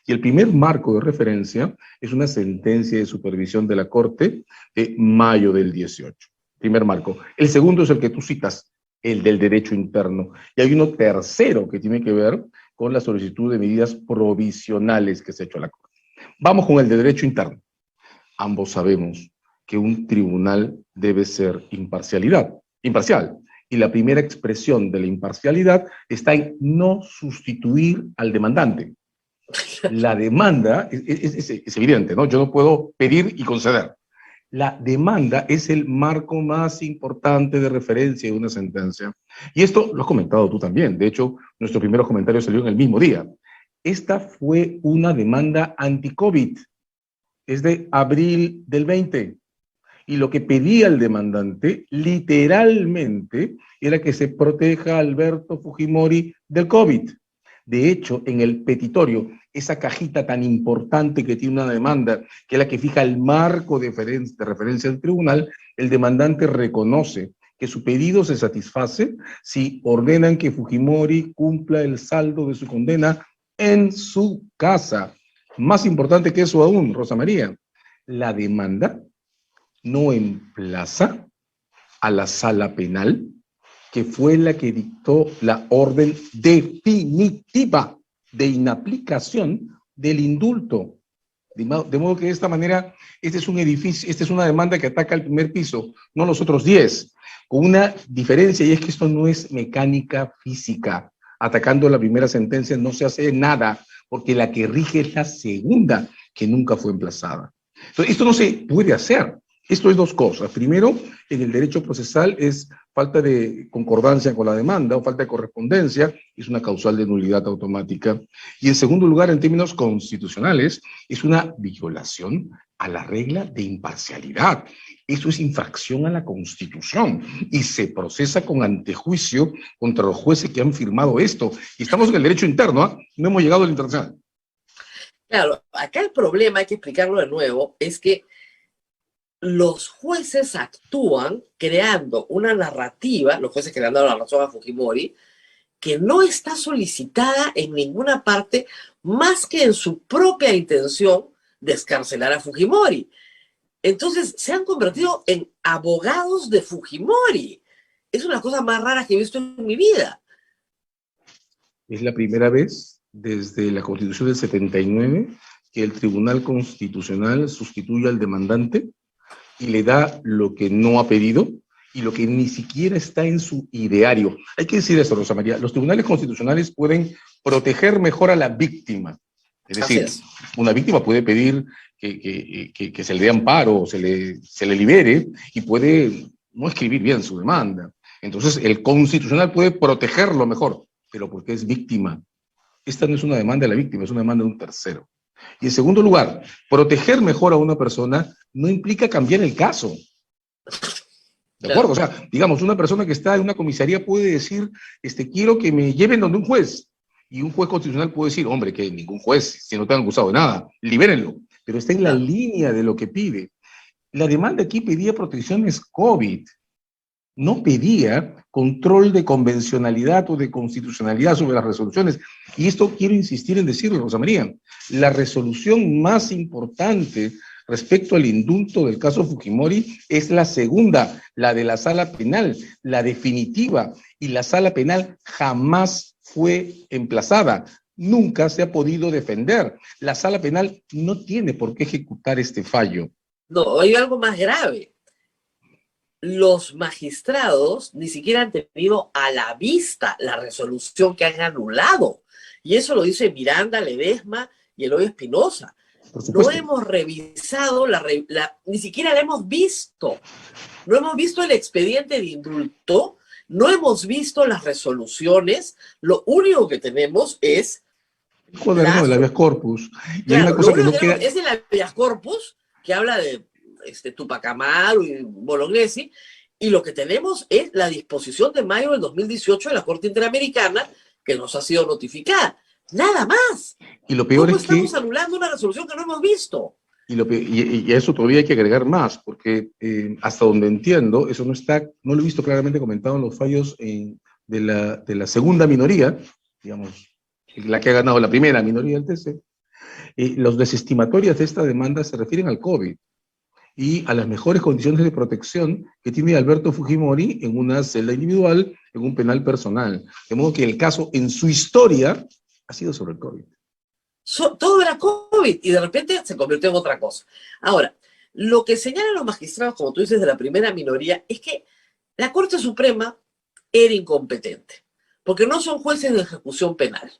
Y el primer marco de referencia es una sentencia de supervisión de la Corte de mayo del 18. Primer marco. El segundo es el que tú citas, el del derecho interno. Y hay uno tercero que tiene que ver con la solicitud de medidas provisionales que se ha hecho a la Corte. Vamos con el de derecho interno. Ambos sabemos que un tribunal debe ser imparcial. Y la primera expresión de la imparcialidad está en no sustituir al demandante. La demanda es evidente, ¿no? Yo no puedo pedir y conceder. La demanda es el marco más importante de referencia de una sentencia. Y esto lo has comentado tú también. De hecho, nuestro primer comentario salió en el mismo día. Esta fue una demanda anti-COVID. Es de abril del 20. Y lo que pedía el demandante, literalmente, era que se proteja a Alberto Fujimori del COVID. De hecho, en el petitorio, esa cajita tan importante que tiene una demanda, que es la que fija el marco de referencia del tribunal, el demandante reconoce que su pedido se satisface si ordenan que Fujimori cumpla el saldo de su condena en su casa. Más importante que eso aún, Rosa María, la demanda no emplaza a la sala penal, que fue la que dictó la orden definitiva de inaplicación del indulto. De modo que de esta manera, este es un edificio, esta es una demanda que ataca el primer piso, no los otros 10, con una diferencia, y es que esto no es mecánica física. Atacando la primera sentencia no se hace nada, porque la que rige es la segunda, que nunca fue emplazada. Entonces, esto no se puede hacer. Esto es 2 cosas. Primero, en el derecho procesal es falta de concordancia con la demanda o falta de correspondencia, es una causal de nulidad automática. Y en segundo lugar, en términos constitucionales, es una violación a la regla de imparcialidad. Eso es infracción a la Constitución y se procesa con antejuicio contra los jueces que han firmado esto. Y estamos en el derecho interno, ¿eh? No hemos llegado al internacional. Claro, acá el problema, hay que explicarlo de nuevo, es que los jueces actúan creando una narrativa, los jueces que le han dado la razón a Fujimori, que no está solicitada en ninguna parte más que en su propia intención de excarcelar a Fujimori. Entonces se han convertido en abogados de Fujimori. Es una cosa más rara que he visto en mi vida. Es la primera vez desde la Constitución del 79 que el Tribunal Constitucional sustituye al demandante y le da lo que no ha pedido y lo que ni siquiera está en su ideario. Hay que decir eso, Rosa María. Los tribunales constitucionales pueden proteger mejor a la víctima. Es decir, una víctima puede pedir que se le dé amparo, se le libere, y puede no escribir bien su demanda. Entonces, el constitucional puede protegerlo mejor, pero porque es víctima. Esta no es una demanda de la víctima, es una demanda de un tercero. Y en segundo lugar, proteger mejor a una persona no implica cambiar el caso. ¿De acuerdo? O sea, digamos, una persona que está en una comisaría puede decir, quiero que me lleven donde un juez. Y un juez constitucional puede decir, hombre, que ningún juez, si no te han acusado de nada, libérenlo. Pero está en la línea de lo que pide. La demanda aquí pedía protecciones COVID. No pedía control de convencionalidad o de constitucionalidad sobre las resoluciones. Y esto quiero insistir en decirlo, Rosa María. La resolución más importante respecto al indulto del caso Fujimori es la segunda, la de la sala penal, la definitiva. Y la sala penal jamás fue emplazada. Nunca se ha podido defender. La sala penal no tiene por qué ejecutar este fallo. No, hay algo más grave. Los magistrados ni siquiera han tenido a la vista la resolución que han anulado. Y eso lo dice Miranda, Ledesma y Eloy Espinosa. No hemos revisado, ni siquiera la hemos visto. No hemos visto el expediente de indulto, no hemos visto las resoluciones. Lo único que tenemos es el cuaderno del habeas corpus. Y claro, hay una cosa lo único que no queda... es el habeas corpus, que habla de Tupac Amaru y Bolognesi, y lo que tenemos es la disposición de mayo del 2018 de la Corte Interamericana, que nos ha sido notificada. Nada más. Y lo peor ¿Cómo es que estamos anulando una resolución que no hemos visto? Y a eso todavía hay que agregar más, porque hasta donde entiendo, eso no lo he visto claramente comentado en los fallos de la segunda minoría, digamos, la que ha ganado la primera minoría del TC. Los desestimatorias de esta demanda se refieren al COVID y a las mejores condiciones de protección que tiene Alberto Fujimori en una celda individual, en un penal personal. De modo que el caso, en su historia, ha sido sobre el COVID. Todo era COVID y de repente se convirtió en otra cosa. Ahora, lo que señalan los magistrados, como tú dices, de la primera minoría, es que la Corte Suprema era incompetente, porque no son jueces de ejecución penal.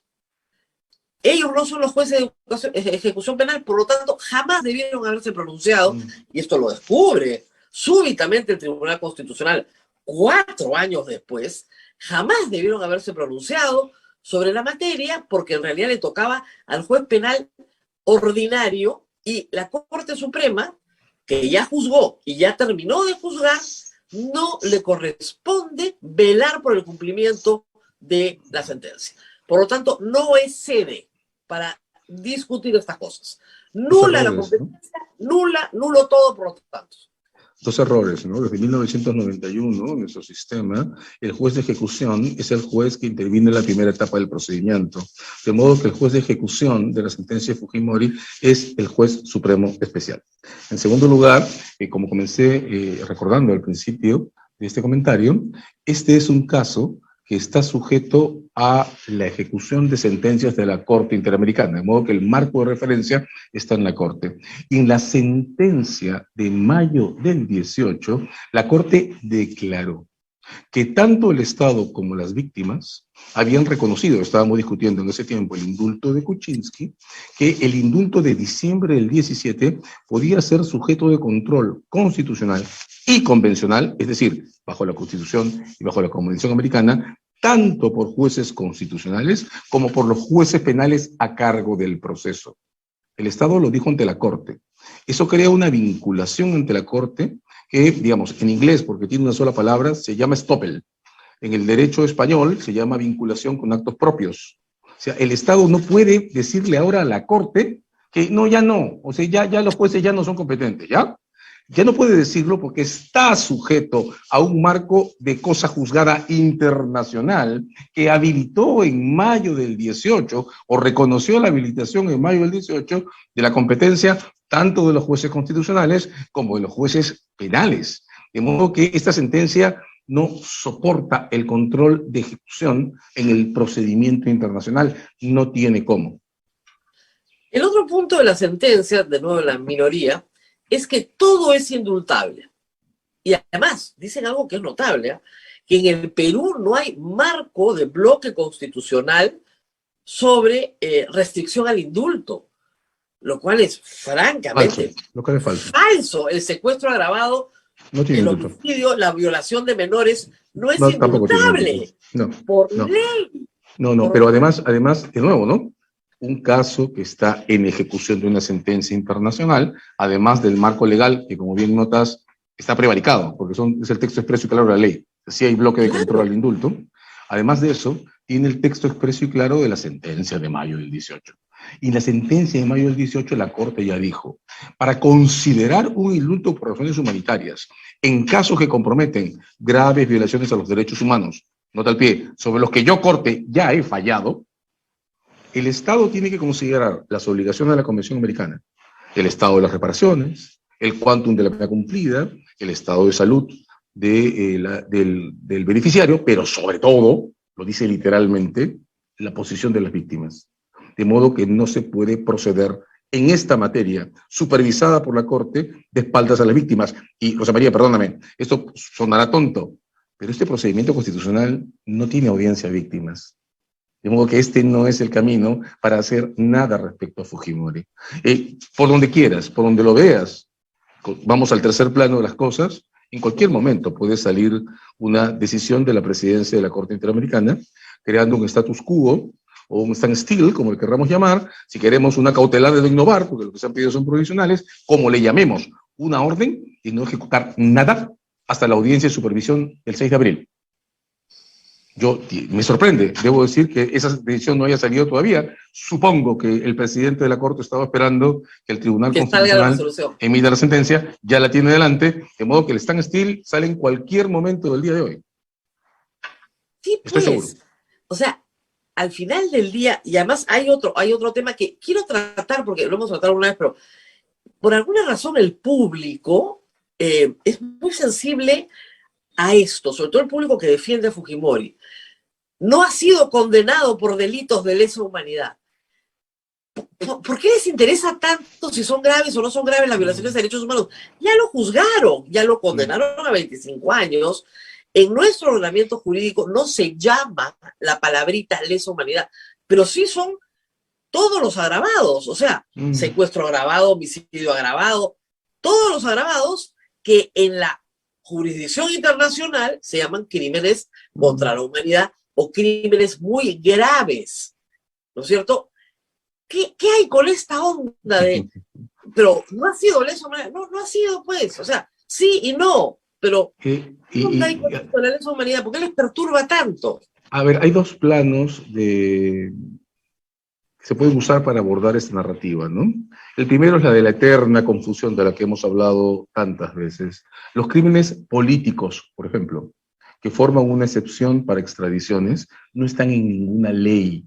Ellos no son los jueces de ejecución penal, por lo tanto, jamás debieron haberse pronunciado, y esto lo descubre súbitamente el Tribunal Constitucional 4 años después, jamás debieron haberse pronunciado sobre la materia, porque en realidad le tocaba al juez penal ordinario, y la Corte Suprema, que ya juzgó y ya terminó de juzgar, no le corresponde velar por el cumplimiento de la sentencia. Por lo tanto, no es sede para discutir estas cosas. Nula la competencia, ¿no? Nulo todo, por lo tanto. Dos errores, ¿no? Desde 1991, en nuestro sistema, el juez de ejecución es el juez que interviene en la primera etapa del procedimiento. De modo que el juez de ejecución de la sentencia de Fujimori es el juez supremo especial. En segundo lugar, como comencé recordando al principio de este comentario, este es un caso que está sujeto a la ejecución de sentencias de la Corte Interamericana, de modo que el marco de referencia está en la Corte. Y en la sentencia de mayo del 18, la Corte declaró que tanto el Estado como las víctimas habían reconocido, estábamos discutiendo en ese tiempo el indulto de Kuczynski, que el indulto de diciembre del 17 podía ser sujeto de control constitucional y convencional, es decir, bajo la Constitución y bajo la Convención Americana, tanto por jueces constitucionales como por los jueces penales a cargo del proceso. El Estado lo dijo ante la Corte. Eso crea una vinculación ante la Corte que, digamos, en inglés, porque tiene una sola palabra, se llama estoppel. En el derecho español se llama vinculación con actos propios. O sea, el Estado no puede decirle ahora a la Corte que no, ya no, o sea, ya los jueces ya no son competentes, ¿ya? Ya no puede decirlo porque está sujeto a un marco de cosa juzgada internacional que habilitó en mayo del 18, o reconoció la habilitación en mayo del 18, de la competencia tanto de los jueces constitucionales como de los jueces penales. De modo que esta sentencia no soporta el control de ejecución en el procedimiento internacional, no tiene cómo. El otro punto de la sentencia, de nuevo la minoría, es que todo es indultable. Y además, dicen algo que es notable, ¿eh? Que en el Perú no hay marco de bloque constitucional sobre restricción al indulto, lo cual es francamente Falso, lo que es falso. falso. El secuestro agravado, No tiene el indulto. homicidio, la violación de menores no es No, tampoco tiene indultable indulto. No, por no. ley. No, pero además, de nuevo, ¿no? Un caso que está en ejecución de una sentencia internacional, además del marco legal, que como bien notas, está prevaricado, porque es el texto expreso y claro de la ley. Sí hay bloque de control al indulto. Además de eso, tiene el texto expreso y claro de la sentencia de mayo del 18. Y en la sentencia de mayo del 18, la Corte ya dijo, para considerar un indulto por razones humanitarias, en casos que comprometen graves violaciones a los derechos humanos, nota al pie, sobre los que yo, Corte, ya he fallado, el Estado tiene que considerar las obligaciones de la Convención Americana, el estado de las reparaciones, el quantum de la pena cumplida, el estado de salud del beneficiario, pero sobre todo, lo dice literalmente, la posición de las víctimas. De modo que no se puede proceder en esta materia, supervisada por la Corte, de espaldas a las víctimas. Y, Rosa María, perdóname, esto sonará tonto, pero este procedimiento constitucional no tiene audiencia a víctimas. De modo que este no es el camino para hacer nada respecto a Fujimori. Por donde quieras, por donde lo veas, vamos al tercer plano de las cosas, en cualquier momento puede salir una decisión de la presidencia de la Corte Interamericana, creando un status quo, o un standstill, como le querramos llamar, si queremos una cautelar de no innovar, porque lo que se han pedido son provisionales, como le llamemos, una orden y no ejecutar nada hasta la audiencia de supervisión el 6 de abril. Me sorprende, debo decir que esa decisión no haya salido todavía. Supongo que el presidente de la Corte estaba esperando que el Tribunal Constitucional emita la sentencia, ya la tiene delante, de modo que el standstill sale en cualquier momento del día de hoy. Sí, estoy seguro. O sea, al final del día, y además hay otro tema que quiero tratar, porque lo hemos tratado una vez, pero por alguna razón el público es muy sensible a esto, sobre todo el público que defiende a Fujimori. No ha sido condenado por delitos de lesa humanidad. ¿Por qué les interesa tanto si son graves o no son graves las violaciones de derechos humanos? Ya lo juzgaron, ya lo condenaron a 25 años. En nuestro ordenamiento jurídico no se llama la palabrita lesa humanidad, pero sí son todos los agravados, o sea, secuestro agravado, homicidio agravado, todos los agravados que en la jurisdicción internacional se llaman crímenes contra la humanidad o crímenes muy graves, ¿no es cierto? ¿Qué hay con esta onda de, pero no ha sido lesa humanidad? No ha sido, pues, o sea, sí y no, pero ¿qué hay con esto de la lesa humanidad? ¿Por qué les perturba tanto? A ver, hay dos planos que se pueden usar para abordar esta narrativa, ¿no? El primero es la de la eterna confusión de la que hemos hablado tantas veces. Los crímenes políticos, por ejemplo, que forman una excepción para extradiciones, no están en ninguna ley,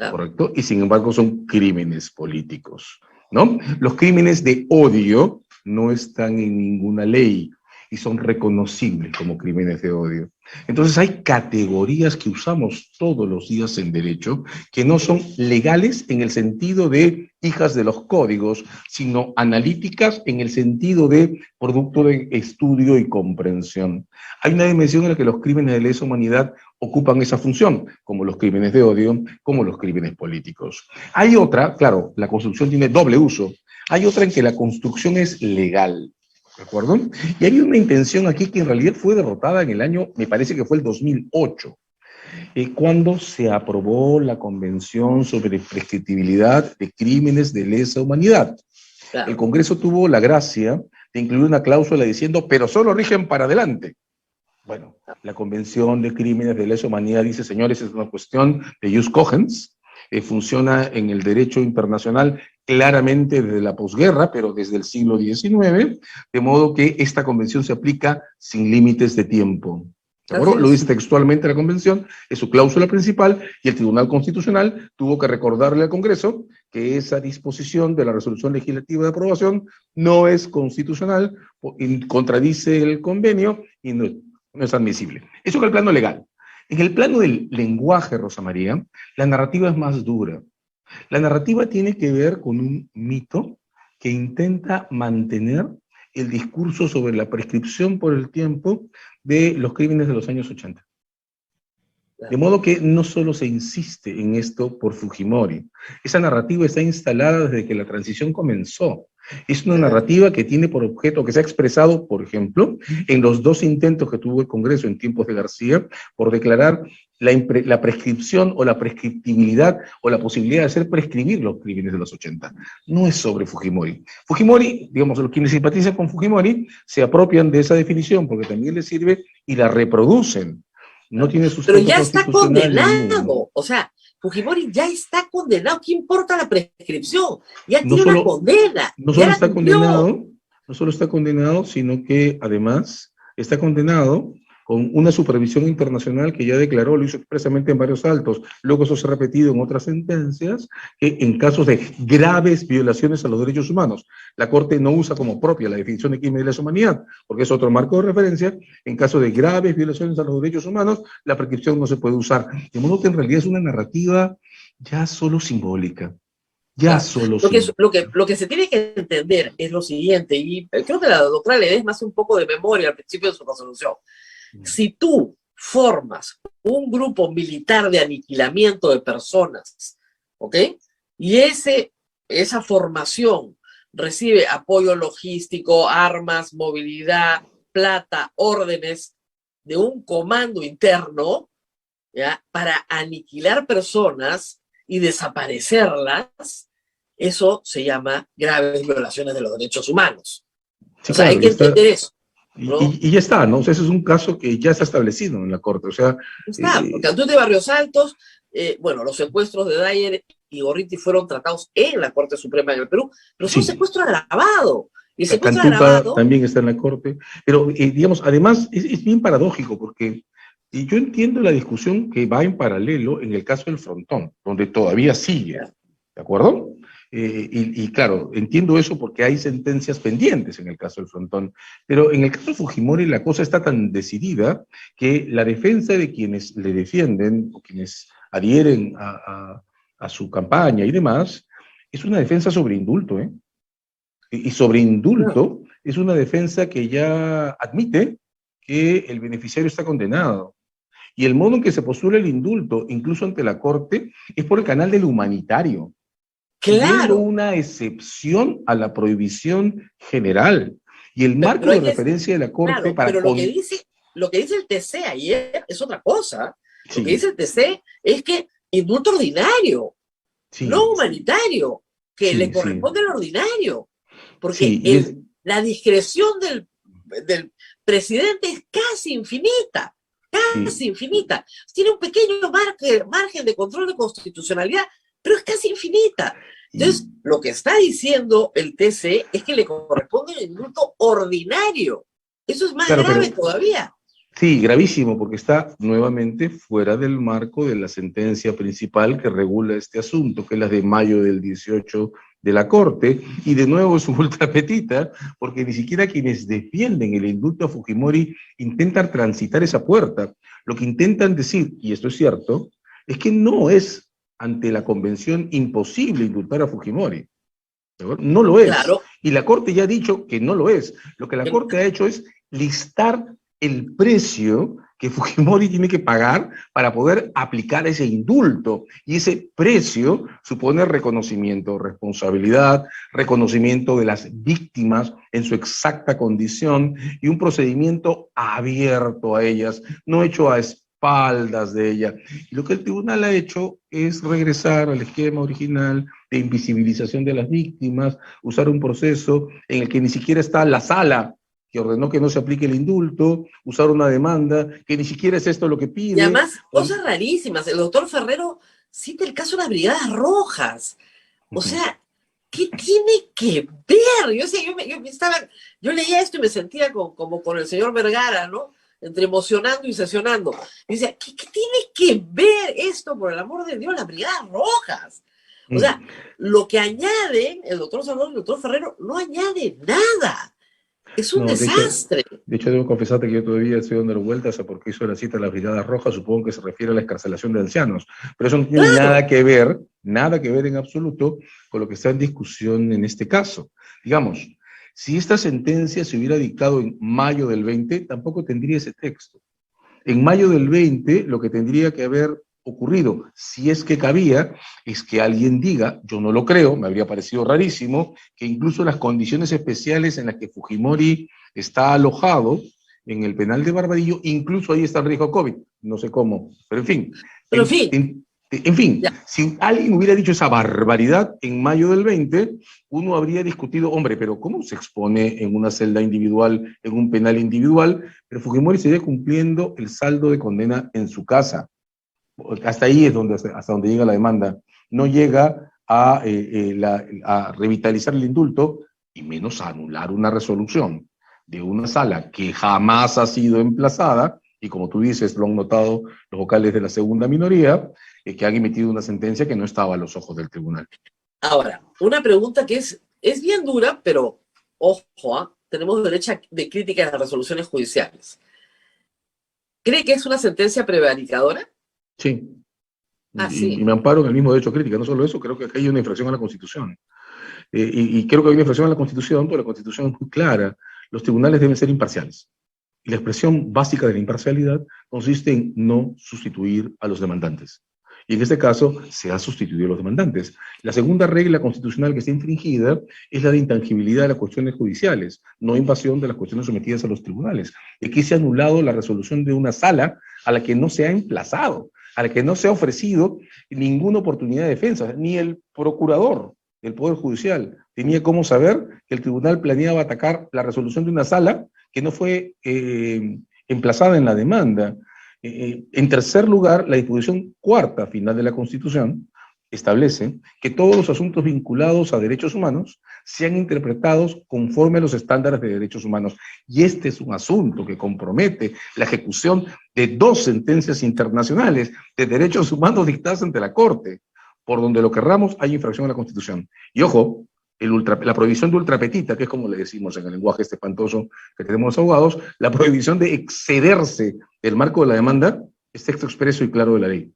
¿correcto? Y sin embargo son crímenes políticos, ¿no? Los crímenes de odio no están en ninguna ley y son reconocibles como crímenes de odio. Entonces hay categorías que usamos todos los días en derecho que no son legales en el sentido de hijas de los códigos, sino analíticas en el sentido de producto de estudio y comprensión. Hay una dimensión en la que los crímenes de lesa humanidad ocupan esa función, como los crímenes de odio, como los crímenes políticos. Hay otra, claro, la construcción tiene doble uso, hay otra en que la construcción es legal. ¿De acuerdo? Y hay una intención aquí que en realidad fue derrotada en el año, me parece que fue el 2008, cuando se aprobó la Convención sobre Prescriptibilidad de Crímenes de Lesa Humanidad. Claro. El Congreso tuvo la gracia de incluir una cláusula diciendo, pero solo rigen para adelante. Bueno, la Convención de Crímenes de Lesa Humanidad dice, señores, es una cuestión de jus cogens, funciona en el derecho internacional claramente desde la posguerra, pero desde el siglo XIX, de modo que esta convención se aplica sin límites de tiempo. ¿De acuerdo? Lo dice textualmente la convención, es su cláusula principal, y el Tribunal Constitucional tuvo que recordarle al Congreso que esa disposición de la resolución legislativa de aprobación no es constitucional, contradice el convenio y no es admisible. Eso es el plano legal. En el plano del lenguaje, Rosa María, la narrativa es más dura. La narrativa tiene que ver con un mito que intenta mantener el discurso sobre la prescripción por el tiempo de los crímenes de los años 80. De modo que no solo se insiste en esto por Fujimori, esa narrativa está instalada desde que la transición comenzó. Es una narrativa que tiene por objeto, que se ha expresado, por ejemplo, en los 2 intentos que tuvo el Congreso en tiempos de García, por declarar la prescripción o la prescriptibilidad o la posibilidad de hacer prescribir los crímenes de los 80. No es sobre Fujimori. Fujimori, digamos, los quienes simpatizan con Fujimori se apropian de esa definición porque también les sirve y la reproducen. No tiene sustento Pero ya está constitucional condenado. O sea, Fujimori ya está condenado. ¿Qué importa la prescripción? Ya No tiene solo- una condena. No ya solo la está cumplió. condenado, no solo está condenado, sino que además está condenado con una supervisión internacional que ya declaró, lo hizo expresamente en varios altos, luego eso se ha repetido en otras sentencias, que en casos de graves violaciones a los derechos humanos, la Corte no usa como propia la definición de crimen de lesa humanidad, porque es otro marco de referencia, en caso de graves violaciones a los derechos humanos, la prescripción no se puede usar. De modo que en realidad es una narrativa ya solo simbólica. Ya solo Lo que se tiene que entender es lo siguiente, y creo que la doctora Ledesma hace un poco de memoria al principio de su resolución. Si tú formas un grupo militar de aniquilamiento de personas, ¿ok? Y esa formación recibe apoyo logístico, armas, movilidad, plata, órdenes de un comando interno, ¿ya? Para aniquilar personas y desaparecerlas, eso se llama graves violaciones de los derechos humanos. Sí, o sea, claro, hay que entender eso. ¿No? Y ya está, ¿no? O sea, ese es un caso que ya está establecido en la Corte. O sea, Está, porque Antún de Barrios Altos, bueno, los secuestros de Dyer y Gorriti fueron tratados en la Corte Suprema del Perú, pero son secuestro agravado. Y el secuestro agravado también está en la Corte. Pero, digamos, además, es bien paradójico, porque yo entiendo la discusión que va en paralelo en el caso del Frontón, donde todavía sigue, ¿de acuerdo? Y claro, entiendo eso porque hay sentencias pendientes en el caso del Frontón, pero en el caso de Fujimori la cosa está tan decidida que la defensa de quienes le defienden, o quienes adhieren a su campaña y demás, es una defensa sobre indulto, ¿eh? Y sobre indulto es una defensa que ya admite que el beneficiario está condenado. Y el modo en que se postula el indulto, incluso ante la Corte, es por el canal del humanitario. Claro. Una excepción a la prohibición general. Y el marco de referencia de la Corte para... Pero lo que dice el TC ayer es otra cosa. Lo que dice el TC es que indulto ordinario, no humanitario, que le corresponde al ordinario. Porque la discreción del presidente es casi infinita. Casi infinita. Tiene un pequeño margen de control de constitucionalidad, pero es casi infinita. Entonces, lo que está diciendo el TC es que le corresponde el indulto ordinario. Eso es más grave todavía. Sí, gravísimo, porque está nuevamente fuera del marco de la sentencia principal que regula este asunto, que es la de mayo del 18 de la Corte, y de nuevo es ultra petita, porque ni siquiera quienes defienden el indulto a Fujimori intentan transitar esa puerta. Lo que intentan decir, y esto es cierto, es que no es ante la convención imposible indultar a Fujimori. No lo es. Claro. Y la Corte ya ha dicho que no lo es. Lo que la Corte ha hecho es listar el precio que Fujimori tiene que pagar para poder aplicar ese indulto. Y ese precio supone reconocimiento, responsabilidad, reconocimiento de las víctimas en su exacta condición y un procedimiento abierto a ellas, no hecho a espaldas de ella. Y lo que el tribunal ha hecho es regresar al esquema original de invisibilización de las víctimas, usar un proceso en el que ni siquiera está la sala que ordenó que no se aplique el indulto, usar una demanda, que ni siquiera es esto lo que pide. Y además, cosas rarísimas. El doctor Ferrero cita el caso de las Brigadas Rojas. O sea, ¿qué tiene que ver? Yo leía esto y me sentía como con el señor Vergara, ¿no? Entre emocionando y sesionando. Y decía, ¿qué tiene que ver esto, por el amor de Dios, las Brigadas Rojas? O sea, lo que añaden el doctor Salvador y el doctor Ferrero no añade nada. Es un desastre. De hecho, debo confesarte que yo todavía estoy dando vueltas a por qué hizo la cita de las Brigadas Rojas. Supongo que se refiere a la excarcelación de ancianos. Pero eso no tiene nada que ver en absoluto con lo que está en discusión en este caso. Digamos, si esta sentencia se hubiera dictado en mayo del 20, tampoco tendría ese texto. En mayo del 20, lo que tendría que haber ocurrido, si es que cabía, es que alguien diga, yo no lo creo, me habría parecido rarísimo, que incluso las condiciones especiales en las que Fujimori está alojado en el penal de Barbadillo, incluso ahí está el riesgo COVID, no sé cómo, pero en fin. En fin, si alguien hubiera dicho esa barbaridad en mayo del 20, uno habría discutido, hombre, pero ¿cómo se expone en una celda individual, en un penal individual? Pero Fujimori seguía cumpliendo el saldo de condena en su casa. Hasta ahí es hasta donde llega la demanda. No llega a revitalizar el indulto y menos a anular una resolución de una sala que jamás ha sido emplazada, y como tú dices, lo han notado los vocales de la segunda minoría, que han emitido una sentencia que no estaba a los ojos del tribunal. Ahora, una pregunta que es bien dura, pero ojo, tenemos derecho de crítica a las resoluciones judiciales. ¿Cree que es una sentencia prevaricadora? Sí. Sí. Y me amparo en el mismo derecho a crítica. No solo eso, creo que aquí hay una infracción a la Constitución. Y creo que hay una infracción a la Constitución, porque la Constitución es muy clara. Los tribunales deben ser imparciales. Y la expresión básica de la imparcialidad consiste en no sustituir a los demandantes. Y en este caso se ha sustituido a los demandantes. La segunda regla constitucional que está infringida es la de intangibilidad de las cuestiones judiciales, no invasión de las cuestiones sometidas a los tribunales. Aquí se ha anulado la resolución de una sala a la que no se ha emplazado, a la que no se ha ofrecido ninguna oportunidad de defensa, ni el procurador del Poder Judicial tenía cómo saber que el tribunal planeaba atacar la resolución de una sala que no fue emplazada en la demanda. En tercer lugar, la disposición cuarta final de la Constitución establece que todos los asuntos vinculados a derechos humanos sean interpretados conforme a los estándares de derechos humanos. Y este es un asunto que compromete la ejecución de 2 sentencias internacionales de derechos humanos dictadas ante la Corte. Por donde lo querramos, hay infracción a la Constitución. Y ojo, la prohibición de ultrapetita, que es como le decimos en el lenguaje este espantoso que tenemos los abogados, la prohibición de excederse del marco de la demanda, es texto expreso y claro de la ley.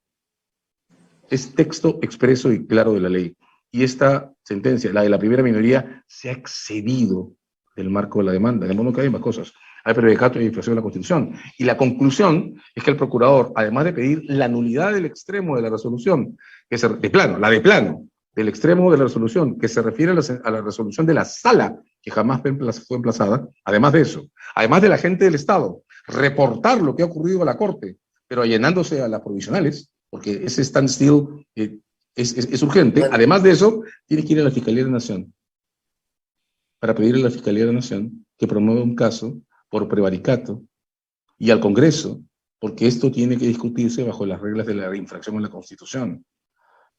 Es texto expreso y claro de la ley. Y esta sentencia, la de la primera minoría, se ha excedido del marco de la demanda, de modo que hay más cosas. Hay predicato y infracción de la Constitución. Y la conclusión es que el procurador, además de pedir la nulidad del extremo de la resolución, del extremo de la resolución, que se refiere a la resolución de la sala, que jamás fue emplazada, además de eso, además de la gente del Estado, reportar lo que ha ocurrido a la Corte, pero allenándose a las provisionales, porque ese standstill es urgente. Bueno. Además de eso, tiene que ir a la Fiscalía de la Nación, para pedirle a la Fiscalía de la Nación que promueva un caso por prevaricato, y al Congreso, porque esto tiene que discutirse bajo las reglas de la infracción a la Constitución.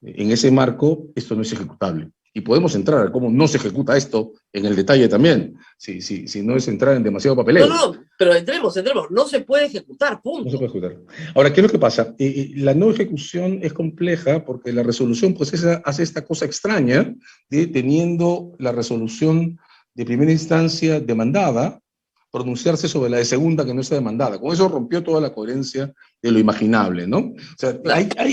En ese marco, esto no es ejecutable. Y podemos entrar a cómo no se ejecuta esto en el detalle también, si no es entrar en demasiado papeleo. No, pero entremos. No se puede ejecutar, punto. No se puede ejecutar. Ahora, ¿qué es lo que pasa? La no ejecución es compleja porque la resolución pues hace esta cosa extraña de teniendo la resolución de primera instancia demandada, pronunciarse sobre la de segunda que no está demandada. Con eso rompió toda la coherencia de lo imaginable, ¿no? O sea,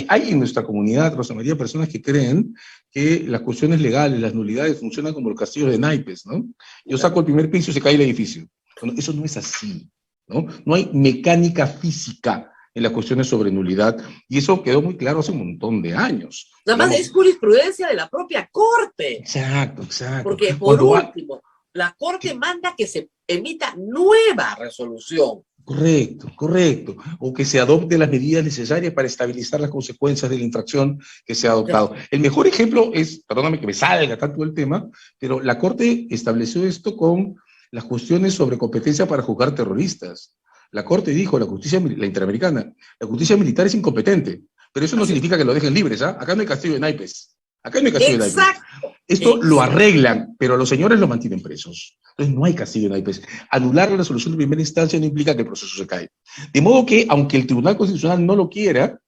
hay en nuestra comunidad, Rosa María, personas que creen que las cuestiones legales, las nulidades funcionan como los castillos de naipes, ¿no? Yo saco el primer piso y se cae el edificio. Bueno, eso no es así, ¿no? No hay mecánica física en las cuestiones sobre nulidad, y eso quedó muy claro hace un montón de años. Nada más es jurisprudencia de la propia Corte. Exacto. Porque, por último, la Corte manda que se emita nueva resolución. Correcto. O que se adopten las medidas necesarias para estabilizar las consecuencias de la infracción que se ha adoptado. El mejor ejemplo es, perdóname que me salga tanto el tema, pero la Corte estableció esto con las cuestiones sobre competencia para juzgar terroristas. La Corte dijo, la Interamericana, la justicia militar es incompetente, Pero eso no Así. significa que lo dejen libres, ¿ah? Acá no hay castillo de naipes. Acá no hay castillo de naipes. Exacto. Esto lo arreglan, pero a los señores los mantienen presos. Entonces no hay castillo de naipes. Anular la resolución de primera instancia no implica que el proceso se cae. De modo que, aunque el Tribunal Constitucional no lo quiera,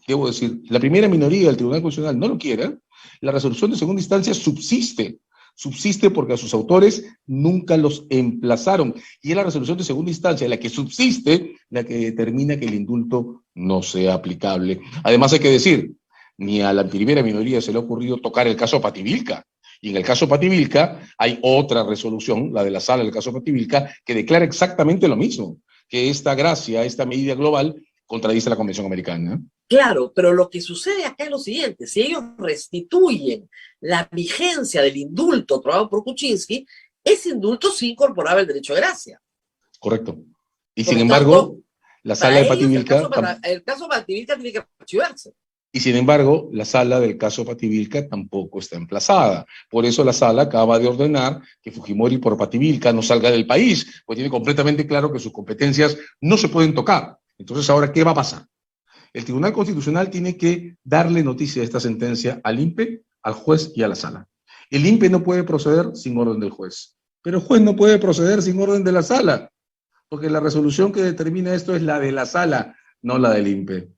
debo decir, la primera minoría del Tribunal Constitucional no lo quiera, la resolución de segunda instancia subsiste. Subsiste porque a sus autores nunca los emplazaron. Y es la resolución de segunda instancia, la que subsiste, la que determina que el indulto no sea aplicable. Además hay que decir, ni a la primera minoría se le ha ocurrido tocar el caso Pativilca. Y en el caso Pativilca hay otra resolución, la de la sala del caso Pativilca, que declara exactamente lo mismo, que esta gracia, esta medida global, contradice la Convención Americana. Claro, pero lo que sucede acá es lo siguiente: si ellos restituyen la vigencia del indulto otorgado por Kuczynski, ese indulto sí incorporaba el derecho de gracia. Correcto. Y Por sin lo embargo, tanto, la para sala de ellos Pativilca... el caso Pativilca tiene que archivarse. Y sin embargo, la sala del caso Pativilca tampoco está emplazada. Por eso la sala acaba de ordenar que Fujimori por Pativilca no salga del país, pues tiene completamente claro que sus competencias no se pueden tocar. Entonces, ¿ahora qué va a pasar? El Tribunal Constitucional tiene que darle noticia de esta sentencia al INPE, al juez y a la sala. El INPE no puede proceder sin orden del juez, pero el juez no puede proceder sin orden de la sala, porque la resolución que determina esto es la de la sala, no la del INPE.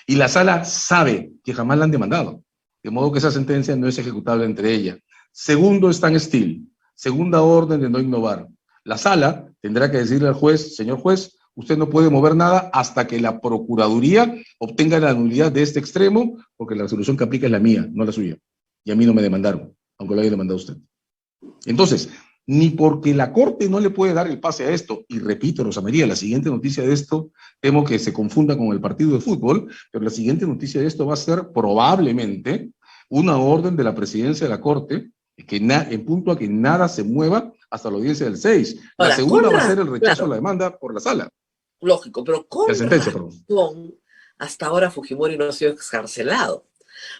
Y la sala sabe que jamás la han demandado, de modo que esa sentencia no es ejecutable entre ella. Segundo, stand still. Segunda orden de no innovar. La sala tendrá que decirle al juez, señor juez, usted no puede mover nada hasta que la Procuraduría obtenga la nulidad de este extremo, porque la resolución que aplica es la mía, no la suya. Y a mí no me demandaron, aunque lo haya demandado usted. Entonces, ni porque la Corte no le puede dar el pase a esto, y repito, Rosa María, la siguiente noticia de esto, temo que se confunda con el partido de fútbol, pero la siguiente noticia de esto va a ser probablemente una orden de la presidencia de la Corte, en punto a que nada se mueva hasta la audiencia del 6. La Ahora, segunda va a ser el rechazo claro, a la demanda por la sala. lógico, pero con La sentencia, perdón. razón, hasta ahora Fujimori no ha sido excarcelado,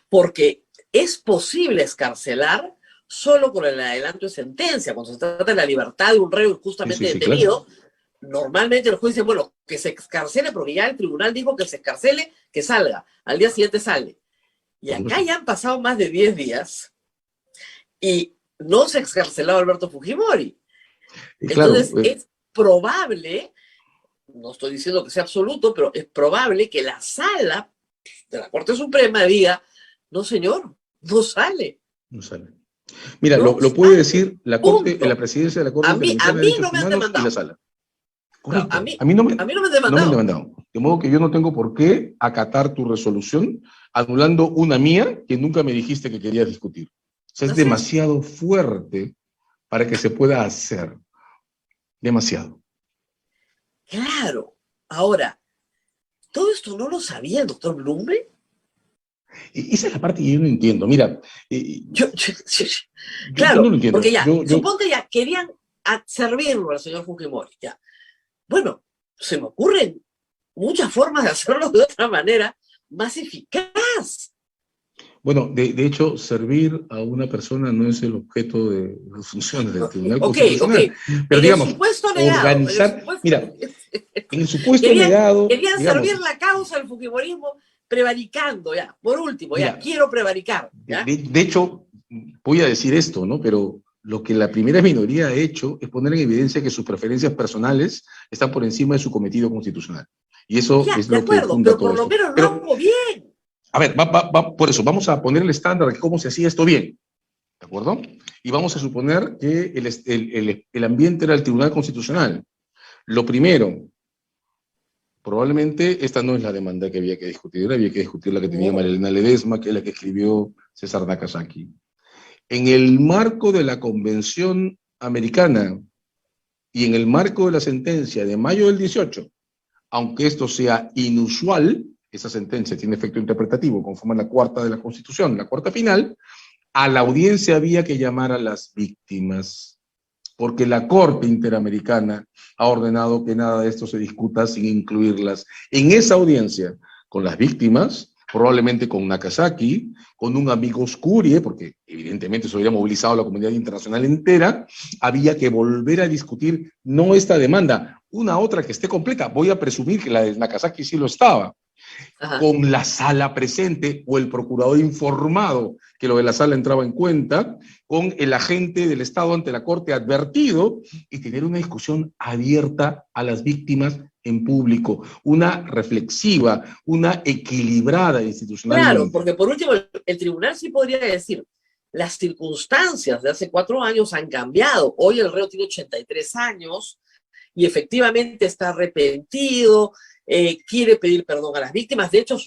porque es posible excarcelar solo con el adelanto de sentencia. Cuando se trata de la libertad de un reo injustamente detenido, claro, normalmente el juez dice, bueno, que se excarcele, porque ya el tribunal dijo que se excarcele, que salga, al día siguiente sale. Y acá ya han pasado más de 10 días y no se ha excarcelado Alberto Fujimori. Entonces, claro, es probable, no estoy diciendo que sea absoluto, pero es probable que la sala de la Corte Suprema diga, no señor, no sale. No sale. Mira, no lo puede decir la Corte, la presidencia de la Corte Interamericana de Derechos Humanos y la sala. Correcto. No, a mí no me han demandado. No me han demandado. De modo que yo no tengo por qué acatar tu resolución anulando una mía que nunca me dijiste que querías discutir. O sea, es demasiado fuerte para que se pueda hacer. Demasiado. Claro. Ahora, ¿todo esto no lo sabía el doctor Blume? Esa es la parte que yo no entiendo. Mira, claro, no lo entiendo. Porque ya, suponte ya, querían servirlo al señor Fujimori, ya. Bueno, se me ocurren muchas formas de hacerlo de otra manera más eficaz. Bueno, de hecho, servir a una persona no es el objeto de las funciones del Tribunal Constitucional. Pero digamos, organizar... Mira, en el supuesto negado... Querían servir la causa del fujimorismo prevaricando, ya. Por último, ya, quiero prevaricar. ¿Ya? De hecho, voy a decir esto, ¿no? Pero lo que la primera minoría ha hecho es poner en evidencia que sus preferencias personales están por encima de su cometido constitucional. Y eso es lo que funda pero por lo menos lo hago bien. A ver, por eso, vamos a poner el estándar de cómo se hacía esto bien, ¿de acuerdo? Y vamos a suponer que el ambiente era el Tribunal Constitucional. Lo primero, probablemente esta no es la demanda que había que discutir la que tenía Marilena Ledesma, que es la que escribió César Nakazaki. En el marco de la Convención Americana y en el marco de la sentencia de mayo del 18, aunque esto sea inusual, esa sentencia tiene efecto interpretativo, conforme a la cuarta de la Constitución, la cuarta final, a la audiencia había que llamar a las víctimas, porque la Corte Interamericana ha ordenado que nada de esto se discuta sin incluirlas en esa audiencia, con las víctimas, probablemente con Nakazaki, con un amigo Curie, porque evidentemente se hubiera movilizado a la comunidad internacional entera, había que volver a discutir no esta demanda, una otra que esté completa. Voy a presumir que la de Nakazaki sí lo estaba. Ajá. con la sala presente o el procurador informado que lo de la sala entraba en cuenta, con el agente del Estado ante la Corte advertido, y tener una discusión abierta a las víctimas en público, una reflexiva, una equilibrada Claro, institucionalmente. porque por último, el tribunal sí podría decir, las circunstancias de hace 4 años han cambiado. Hoy el reo tiene 83 años y efectivamente está arrepentido, quiere pedir perdón a las víctimas. De hecho,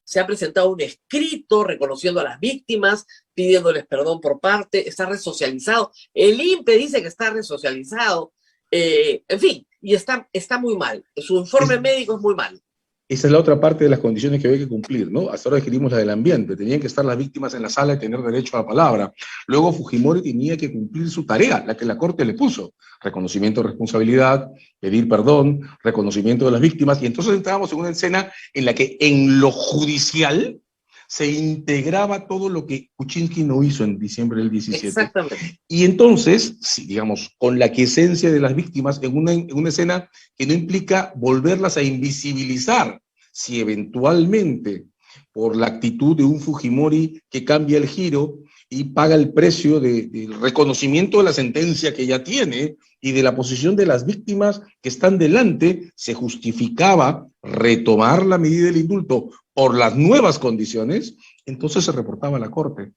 se ha presentado un escrito reconociendo a las víctimas, pidiéndoles perdón por parte, está resocializado. El INPE dice que está resocializado. En fin, y está muy mal. Su informe médico es muy mal. Esa es la otra parte de las condiciones que había que cumplir, ¿no? Hasta ahora describimos la del ambiente. Tenían que estar las víctimas en la sala y tener derecho a la palabra. Luego Fujimori tenía que cumplir su tarea, la que la Corte le puso. Reconocimiento de responsabilidad, pedir perdón, reconocimiento de las víctimas. Y entonces entrábamos en una escena en la que en lo judicial se integraba todo lo que Kuczynski no hizo en diciembre del 17. Exactamente. Y entonces, digamos, con la quiesencia de las víctimas en una escena que no implica volverlas a invisibilizar, si eventualmente, por la actitud de un Fujimori que cambia el giro y paga el precio del reconocimiento de la sentencia que ya tiene y de la posición de las víctimas que están delante, se justificaba retomar la medida del indulto por las nuevas condiciones, entonces se reportaba a la Corte.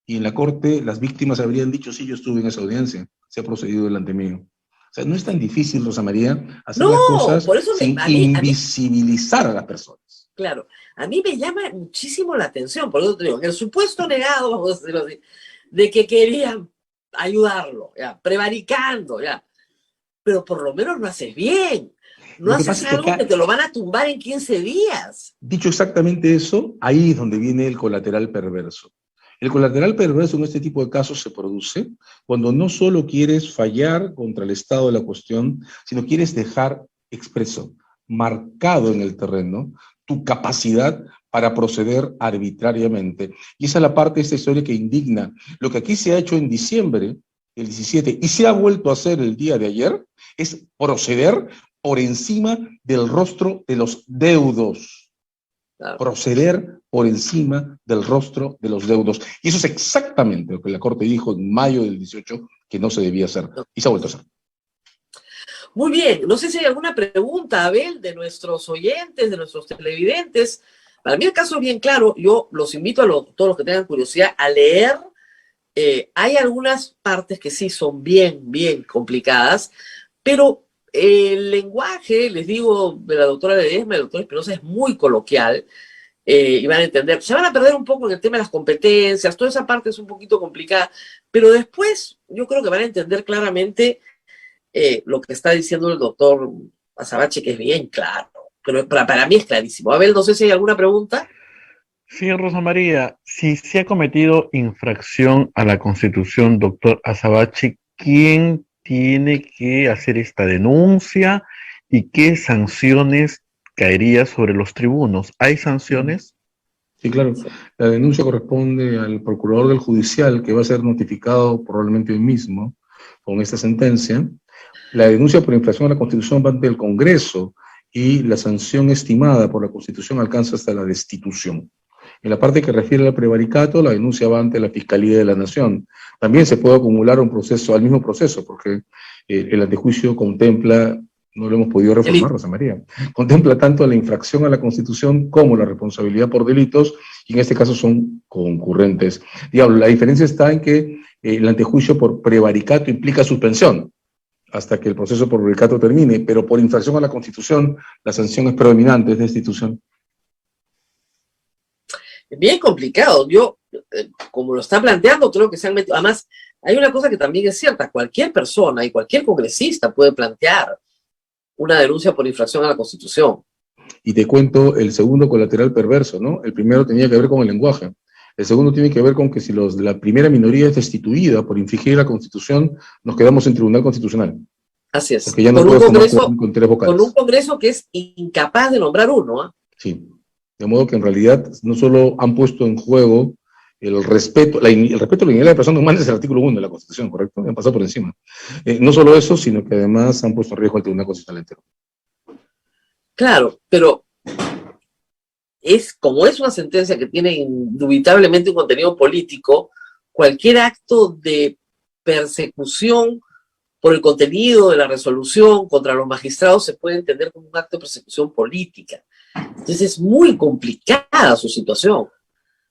Y en la Corte las víctimas habrían dicho, sí, yo estuve en esa audiencia, se ha procedido delante mío. O sea, no es tan difícil, Rosa María, hacer las cosas por eso sin a mí, invisibilizar a las personas. claro, a mí me llama muchísimo la atención, por eso te digo, el supuesto negado, vamos a decirlo así, de que querían ayudarlo, ya, prevaricando, ya, pero por lo menos lo haces bien. No haces algo que te lo van a tumbar en 15 días. Dicho exactamente eso, ahí es donde viene el colateral perverso. El colateral perverso en este tipo de casos se produce cuando no solo quieres fallar contra el estado de la cuestión, sino quieres dejar expreso, marcado en el terreno, tu capacidad para proceder arbitrariamente. Y esa es la parte de esta historia que indigna. Lo que aquí se ha hecho en diciembre, el 17, y se ha vuelto a hacer el día de ayer, es proceder por encima del rostro de los deudos. Claro. Proceder por encima del rostro de los deudos. Y eso es exactamente lo que la Corte dijo en mayo del 18, que no se debía hacer. Y se ha vuelto a hacer. Muy bien. No sé si hay alguna pregunta, Abel, de nuestros oyentes, de nuestros televidentes. Para mí el caso es bien claro. Yo los invito a todos los que tengan curiosidad a leer. Hay algunas partes que sí son bien complicadas, pero el lenguaje, les digo, de la doctora Ledesma y del doctor Espinosa es muy coloquial, y van a entender. Se van a perder un poco en el tema de las competencias, toda esa parte es un poquito complicada, pero después yo creo que van a entender claramente lo que está diciendo el doctor Azabache, que es bien claro, pero para mí es clarísimo. Abel, no sé si hay alguna pregunta. Sí, Rosa María, si se ha cometido infracción a la Constitución, doctor Azabache, ¿quién tiene que hacer esta denuncia y qué sanciones caería sobre los tribunos? ¿Hay sanciones? Sí, claro. La denuncia corresponde al procurador del judicial, que va a ser notificado probablemente hoy mismo con esta sentencia. La denuncia por infracción a la Constitución va ante el Congreso y la sanción estimada por la Constitución alcanza hasta la destitución. En la parte que refiere al prevaricato, la denuncia va ante la Fiscalía de la Nación. También se puede acumular un proceso, al mismo proceso, porque el antejuicio contempla, no lo hemos podido reformar, Rosa María, contempla tanto la infracción a la Constitución como la responsabilidad por delitos, y en este caso son concurrentes. Diablo, la diferencia está en que el antejuicio por prevaricato implica suspensión hasta que el proceso por prevaricato termine, pero por infracción a la Constitución, la sanción es predominante, es destitución. Bien complicado. Yo, como lo está planteando, creo que se han metido. Además, hay una cosa que también es cierta: cualquier persona y cualquier congresista puede plantear una denuncia por infracción a la Constitución. Y te cuento el segundo colateral perverso, ¿no? El primero tenía que ver con el lenguaje. El segundo tiene que ver con que si la primera minoría es destituida por infringir la Constitución, nos quedamos en Tribunal Constitucional. Así es. Porque ya no puede formar con 3 vocales. Con un Congreso que es incapaz de nombrar uno, ¿eh? Sí. De modo que en realidad no solo han puesto en juego el respeto a la dignidad de la persona humana, es el artículo 1 de la Constitución, ¿correcto? Han pasado por encima. No solo eso, sino que además han puesto en riesgo al Tribunal Constitucional entero. Claro, pero como es una sentencia que tiene indubitablemente un contenido político, cualquier acto de persecución por el contenido de la resolución contra los magistrados se puede entender como un acto de persecución política. Entonces es muy complicada su situación.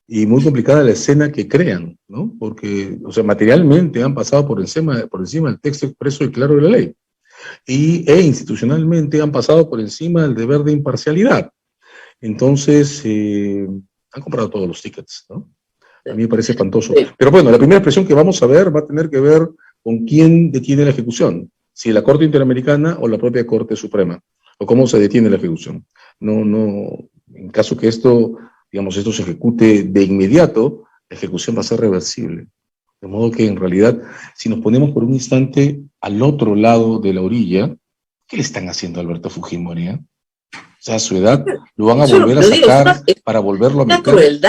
Y muy complicada la escena que crean, ¿no? Porque, o sea, materialmente han pasado por encima del texto expreso y claro de la ley. E institucionalmente han pasado por encima del deber de imparcialidad. Entonces, han comprado todos los tickets, ¿no? A mí me parece espantoso. Sí. Pero bueno, la primera expresión que vamos a ver va a tener que ver con quién detiene la ejecución, si la Corte Interamericana o la propia Corte Suprema, o cómo se detiene la ejecución. En caso que esto se ejecute de inmediato, la ejecución va a ser reversible. De modo que en realidad, si nos ponemos por un instante al otro lado de la orilla, ¿qué le están haciendo a Alberto Fujimori? O sea, a su edad lo van a volver a sacar para volverlo a meter.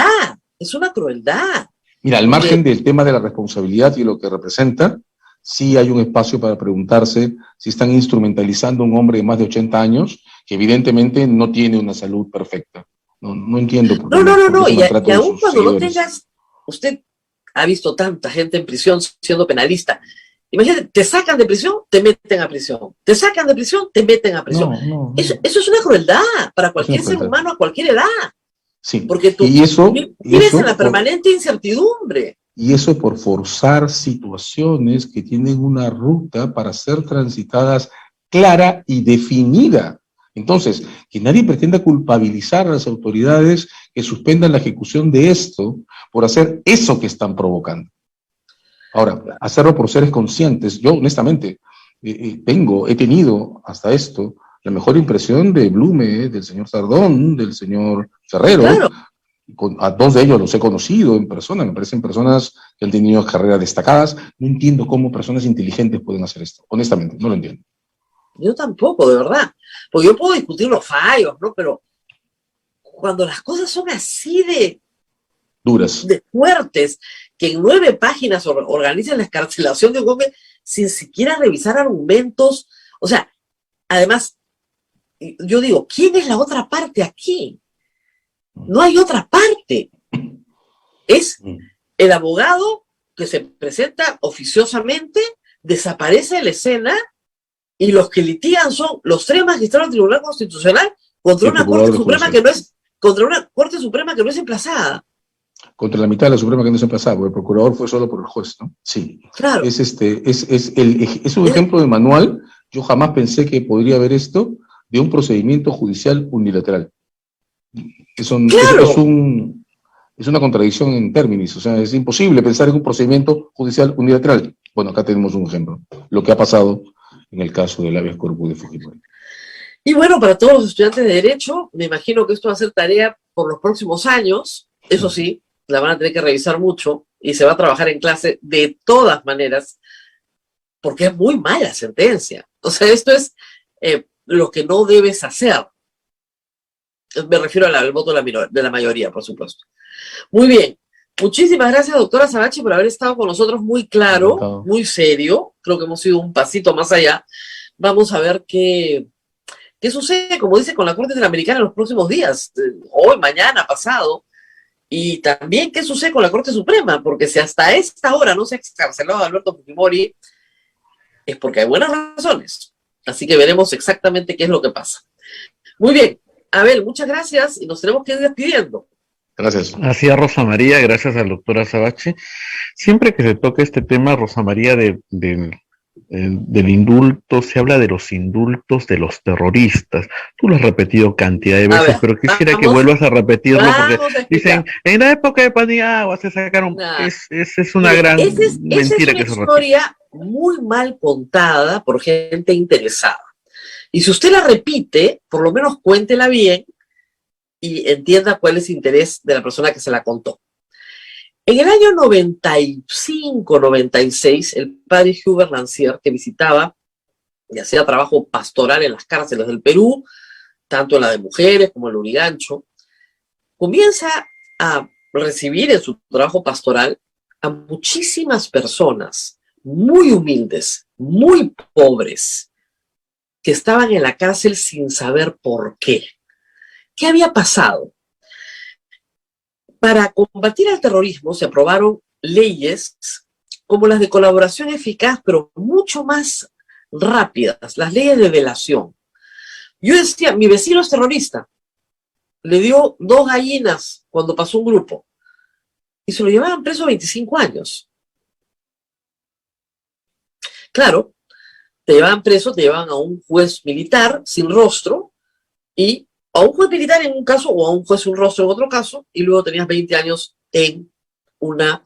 Es una crueldad. Mira, al margen del tema de la responsabilidad y lo que representa, sí hay un espacio para preguntarse si están instrumentalizando a un hombre de más de 80 años que evidentemente no tiene una salud perfecta. No entiendo por qué. No. Y aún cuando no tengas, usted ha visto tanta gente en prisión siendo penalista. Imagínate, te sacan de prisión, te meten a prisión. Te sacan de prisión, te meten a prisión. Eso es una crueldad para cualquier ser humano a cualquier edad. Sí. Porque tú vives en la permanente incertidumbre. Y eso por forzar situaciones que tienen una ruta para ser transitadas clara y definida. Entonces, que nadie pretenda culpabilizar a las autoridades que suspendan la ejecución de esto por hacer eso que están provocando. Ahora, hacerlo por seres conscientes. Yo, honestamente, he tenido hasta esto la mejor impresión de Blume, del señor Sardón, del señor Ferrero. Claro. A dos de ellos los he conocido en persona, me parecen personas que han tenido carreras destacadas. No entiendo cómo personas inteligentes pueden hacer esto, honestamente, no lo entiendo. Yo tampoco, de verdad. Porque yo puedo discutir los fallos, ¿no? Pero cuando las cosas son así de duras, de fuertes, que en 9 páginas organizan la excarcelación de un hombre sin siquiera revisar argumentos. O sea, además, yo digo, ¿quién es la otra parte aquí? No hay otra parte. Es el abogado que se presenta oficiosamente, desaparece de la escena y los que litigan son los 3 magistrados del Tribunal Constitucional contra una Corte Suprema que no es, contra una Corte Suprema que no es emplazada. Contra la mitad de la Suprema que no es emplazada, porque el procurador fue solo por el juez, ¿no? Sí. Claro. Es un ejemplo de manual. Yo jamás pensé que podría haber esto de un procedimiento judicial unilateral. Claro. Es una contradicción en términos, o sea, es imposible pensar en un procedimiento judicial unilateral. Bueno, acá tenemos un ejemplo, lo que ha pasado en el caso del habeas corpus de Fujimori. Y bueno, para todos los estudiantes de Derecho, me imagino que esto va a ser tarea por los próximos años. Eso sí, la van a tener que revisar mucho y se va a trabajar en clase de todas maneras, porque es muy mala sentencia. O sea, esto es lo que no debes hacer. Me refiero al voto de la mayoría, por supuesto. Muy bien. Muchísimas gracias, doctora Savachi, por haber estado con nosotros muy claro, muy serio. Creo que hemos ido un pasito más allá. Vamos a ver qué sucede, como dice, con la Corte Interamericana en los próximos días, hoy, mañana, pasado. Y también qué sucede con la Corte Suprema, porque si hasta esta hora no se ha excarcelado a Alberto Fujimori, es porque hay buenas razones. Así que veremos exactamente qué es lo que pasa. Muy bien. Abel, muchas gracias y nos tenemos que ir despidiendo. Gracias. Así es, Rosa María, gracias a la doctora Savachi. Siempre que se toca este tema, Rosa María, del indulto, se habla de los indultos de los terroristas. Tú lo has repetido cantidad de veces, pero quisiera que vuelvas a repetirlo, porque dicen, en la época de Paniagua se sacaron, es una gran mentira que se repite. Es una historia muy mal contada por gente interesada. Y si usted la repite, por lo menos cuéntela bien y entienda cuál es el interés de la persona que se la contó. En el año 95-96, el padre Hubert Lancier, que visitaba y hacía trabajo pastoral en las cárceles del Perú, tanto en la de mujeres como en el Lurigancho, comienza a recibir en su trabajo pastoral a muchísimas personas muy humildes, muy pobres, que estaban en la cárcel sin saber por qué. ¿Qué había pasado? Para combatir el terrorismo se aprobaron leyes como las de colaboración eficaz, pero mucho más rápidas, las leyes de delación. Yo decía, mi vecino es terrorista, le dio 2 gallinas cuando pasó un grupo y se lo llevaban preso a 25 años. Claro, te llevaban preso, te llevaban a un juez militar sin rostro y a un juez militar en un caso o a un juez sin rostro en otro caso, y luego tenías 20 años en una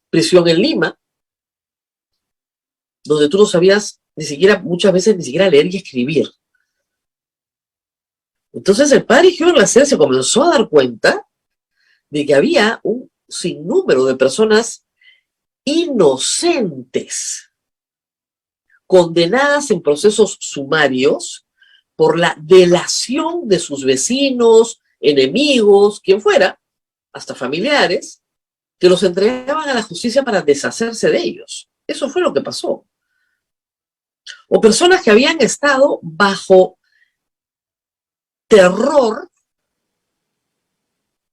prisión en Lima, donde tú no sabías ni siquiera, muchas veces ni siquiera leer y escribir. Entonces el padre Giovanni Lacer se comenzó a dar cuenta de que había un sinnúmero de personas inocentes, condenadas en procesos sumarios por la delación de sus vecinos, enemigos, quien fuera, hasta familiares, que los entregaban a la justicia para deshacerse de ellos. Eso fue lo que pasó. O personas que habían estado bajo terror,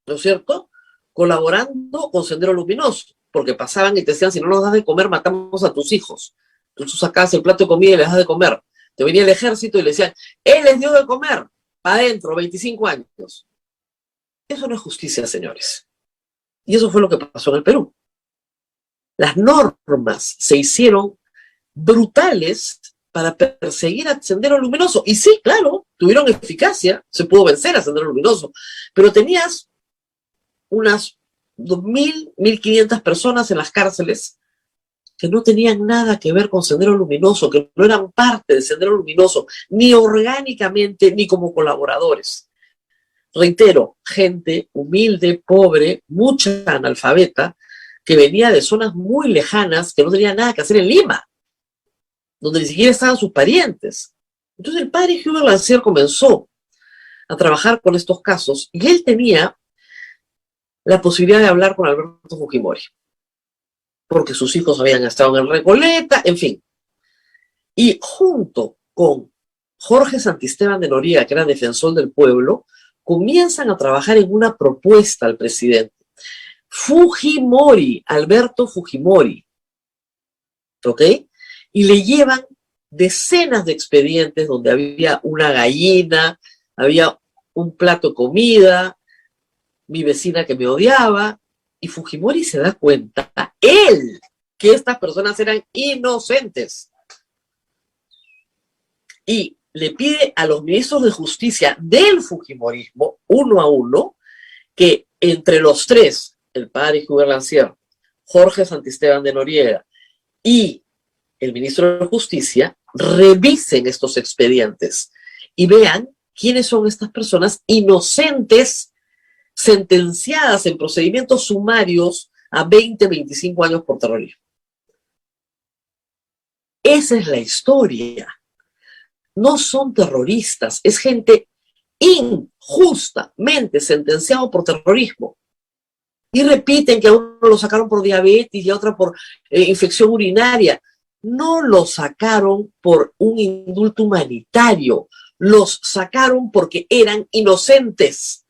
¿no es cierto?, colaborando con Sendero Luminoso, porque pasaban y te decían, si no nos das de comer, matamos a tus hijos. Tú sacabas el plato de comida y les das de comer. Te venía el ejército y le decían, él les dio de comer, para adentro, 25 años. Eso no es justicia, señores. Y eso fue lo que pasó en el Perú. Las normas se hicieron brutales para perseguir a Sendero Luminoso. Y sí, claro, tuvieron eficacia, se pudo vencer a Sendero Luminoso, pero tenías unas 2.000, 1.500 personas en las cárceles que no tenían nada que ver con Sendero Luminoso, que no eran parte de Sendero Luminoso, ni orgánicamente, ni como colaboradores. Reitero, gente humilde, pobre, mucha analfabeta, que venía de zonas muy lejanas, que no tenía nada que hacer en Lima, donde ni siquiera estaban sus parientes. Entonces el padre Giovanni Lacer comenzó a trabajar con estos casos y él tenía la posibilidad de hablar con Alberto Fujimori, porque sus hijos habían estado en Recoleta, en fin. Y junto con Jorge Santisteban de Noriega, que era defensor del pueblo, comienzan a trabajar en una propuesta al presidente. Fujimori, Alberto Fujimori, ¿ok? Y le llevan decenas de expedientes donde había una gallina, había un plato de comida, mi vecina que me odiaba, y Fujimori se da cuenta, él, que estas personas eran inocentes. Y le pide a los ministros de justicia del Fujimorismo, uno a uno, que entre los tres, el padre Giovanni Lacer, Jorge Santisteban de Noriega y el ministro de Justicia, revisen estos expedientes y vean quiénes son estas personas inocentes sentenciadas en procedimientos sumarios a 20, 25 años por terrorismo. Esa es la historia. No son terroristas, es gente injustamente sentenciada por terrorismo. Y repiten que a uno lo sacaron por diabetes y a otra por infección urinaria. No lo sacaron por un indulto humanitario, los sacaron porque eran inocentes,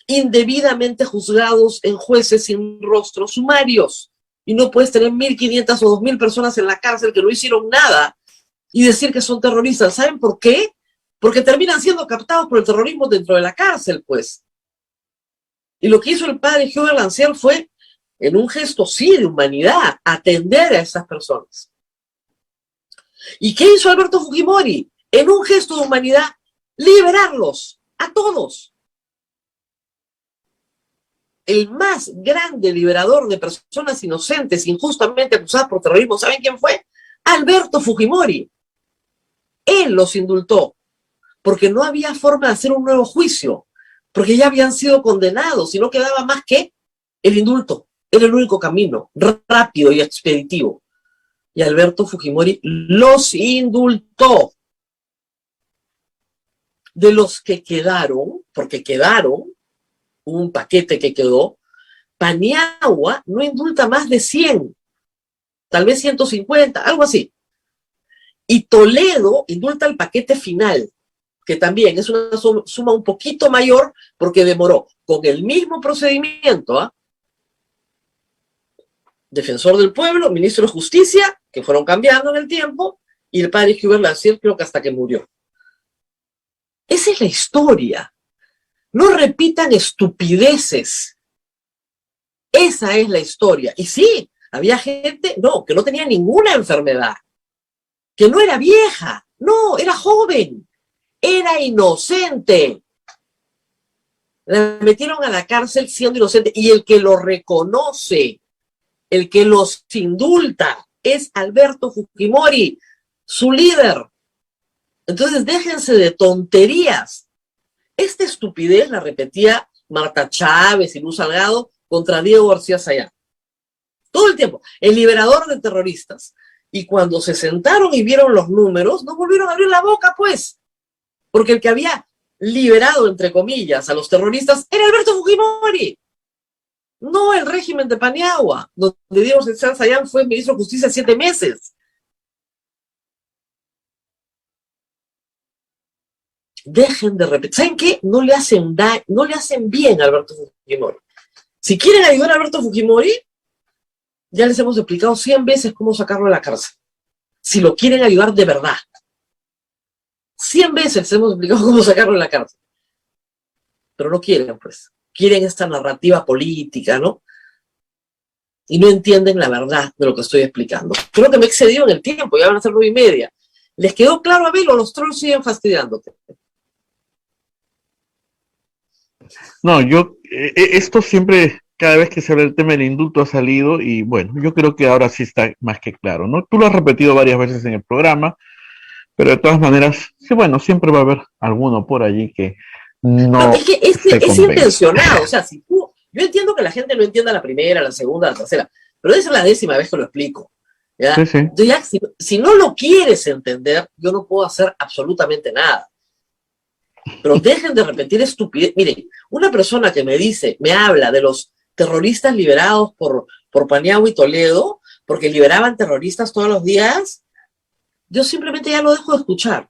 indebidamente juzgados en jueces sin rostros sumarios. Y no puedes tener 1.500 o 2.000 personas en la cárcel que no hicieron nada y decir que son terroristas. ¿Saben por qué? Porque terminan siendo captados por el terrorismo dentro de la cárcel, pues. Y lo que hizo el padre Giovanni Lacer fue, en un gesto sí de humanidad, atender a esas personas. ¿Y qué hizo Alberto Fujimori? En un gesto de humanidad, liberarlos a todos. El más grande liberador de personas inocentes, injustamente acusadas por terrorismo, ¿saben quién fue? Alberto Fujimori. Él los indultó, porque no había forma de hacer un nuevo juicio, porque ya habían sido condenados y no quedaba más que el indulto. Era el único camino, rápido y expeditivo. Y Alberto Fujimori los indultó. De los que quedaron, porque quedaron, un paquete que quedó, Paniagua no indulta más de 100, tal vez 150, algo así. Y Toledo indulta el paquete final. que también es una suma un poquito mayor porque demoró con el mismo procedimiento, ¿ah? Defensor del Pueblo, Ministro de Justicia, que fueron cambiando en el tiempo, y el padre Hubert Lancier, creo que hasta que murió. Esa es la historia. No repitan estupideces. Esa es la historia. Y sí, había gente, no, que no tenía ninguna enfermedad, que no era vieja, no, era joven, era inocente. La metieron a la cárcel siendo inocente, y el que lo reconoce, el que los indulta, es Alberto Fujimori, su líder. Entonces déjense de tonterías. Esta estupidez la repetía Marta Chávez y Luz Salgado contra Diego García Sayán. Todo el tiempo, el liberador de terroristas. Y cuando se sentaron y vieron los números, no volvieron a abrir la boca, pues. Porque el que había liberado, entre comillas, a los terroristas era Alberto Fujimori. No el régimen de Paniagua, donde Diego García Sayán fue ministro de Justicia 7 meses. Dejen de repetir. ¿Saben qué? No le hacen bien a Alberto Fujimori. Si quieren ayudar a Alberto Fujimori, ya les hemos explicado 100 veces cómo sacarlo de la cárcel. Si lo quieren ayudar de verdad. 100 veces les hemos explicado cómo sacarlo de la cárcel. Pero no quieren, pues. Quieren esta narrativa política, ¿no? Y no entienden la verdad de lo que estoy explicando. Creo que me he excedido en el tiempo, ya van a ser 9:30. ¿Les quedó claro, Abel, o los trolls siguen fastidiándote? No, esto siempre, cada vez que se habla del tema del indulto ha salido y bueno, yo creo que ahora sí está más que claro, ¿no? Tú lo has repetido varias veces en el programa, pero de todas maneras, sí, bueno, siempre va a haber alguno por allí que no es que es intencionado, o sea, yo entiendo que la gente no entienda la primera, la segunda, la tercera, pero esa es la 10ª vez que lo explico. ¿Ya? Sí, sí. Entonces ya, si no lo quieres entender, yo no puedo hacer absolutamente nada. Pero dejen de repetir estupidez. Miren, una persona que me habla de los terroristas liberados por Paniagua y Toledo, porque liberaban terroristas todos los días, yo simplemente ya lo dejo de escuchar.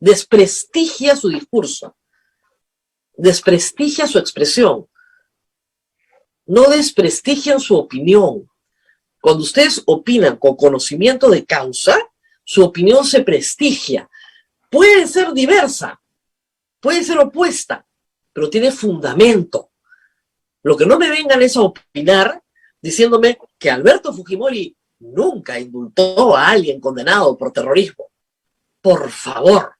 Desprestigia su discurso. Desprestigia su expresión. No desprestigian su opinión. Cuando ustedes opinan con conocimiento de causa, su opinión se prestigia. Puede ser diversa, puede ser opuesta, pero tiene fundamento. Lo que no me vengan es a opinar diciéndome que Alberto Fujimori nunca indultó a alguien condenado por terrorismo. Por favor.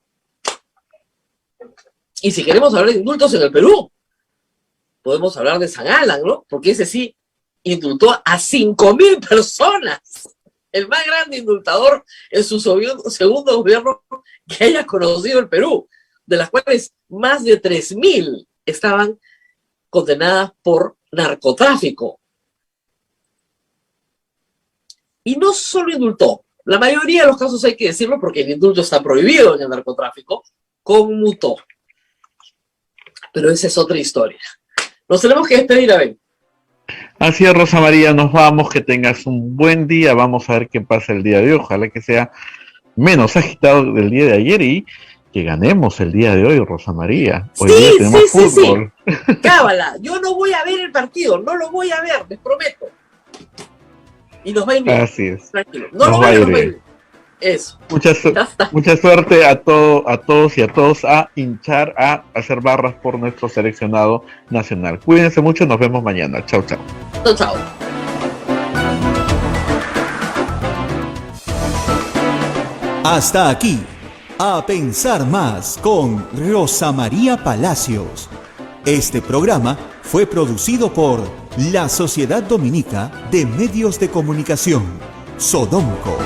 Y si queremos hablar de indultos en el Perú, podemos hablar de San Alan, ¿no? Porque ese sí indultó a 5.000 personas. El más grande indultador en su segundo gobierno que haya conocido el Perú, de las cuales más de 3.000 estaban condenadas por narcotráfico. Y no solo indultó, la mayoría de los casos hay que decirlo porque el indulto está prohibido en el narcotráfico, conmutó. Pero esa es otra historia. Nos tenemos que despedir, a ver. Así es, Rosa María, nos vamos, que tengas un buen día, vamos a ver qué pasa el día de hoy, ojalá que sea menos agitado del día de ayer y que ganemos el día de hoy, Rosa María. Hoy día tenemos fútbol. Sí. Cábala, yo no voy a ver el partido, no lo voy a ver, les prometo. Y nos va a ir bien. Así es. Tranquilo. No nos va a ir bien. Eso. Mucha suerte a todos y a todos a hinchar, a hacer barras por nuestro seleccionado nacional. Cuídense mucho, nos vemos mañana. Chao, chao. Chao, chao. Hasta aquí, A Pensar Más con Rosa María Palacios. Este programa fue producido por la Sociedad Dominica de Medios de Comunicación, Sodomco.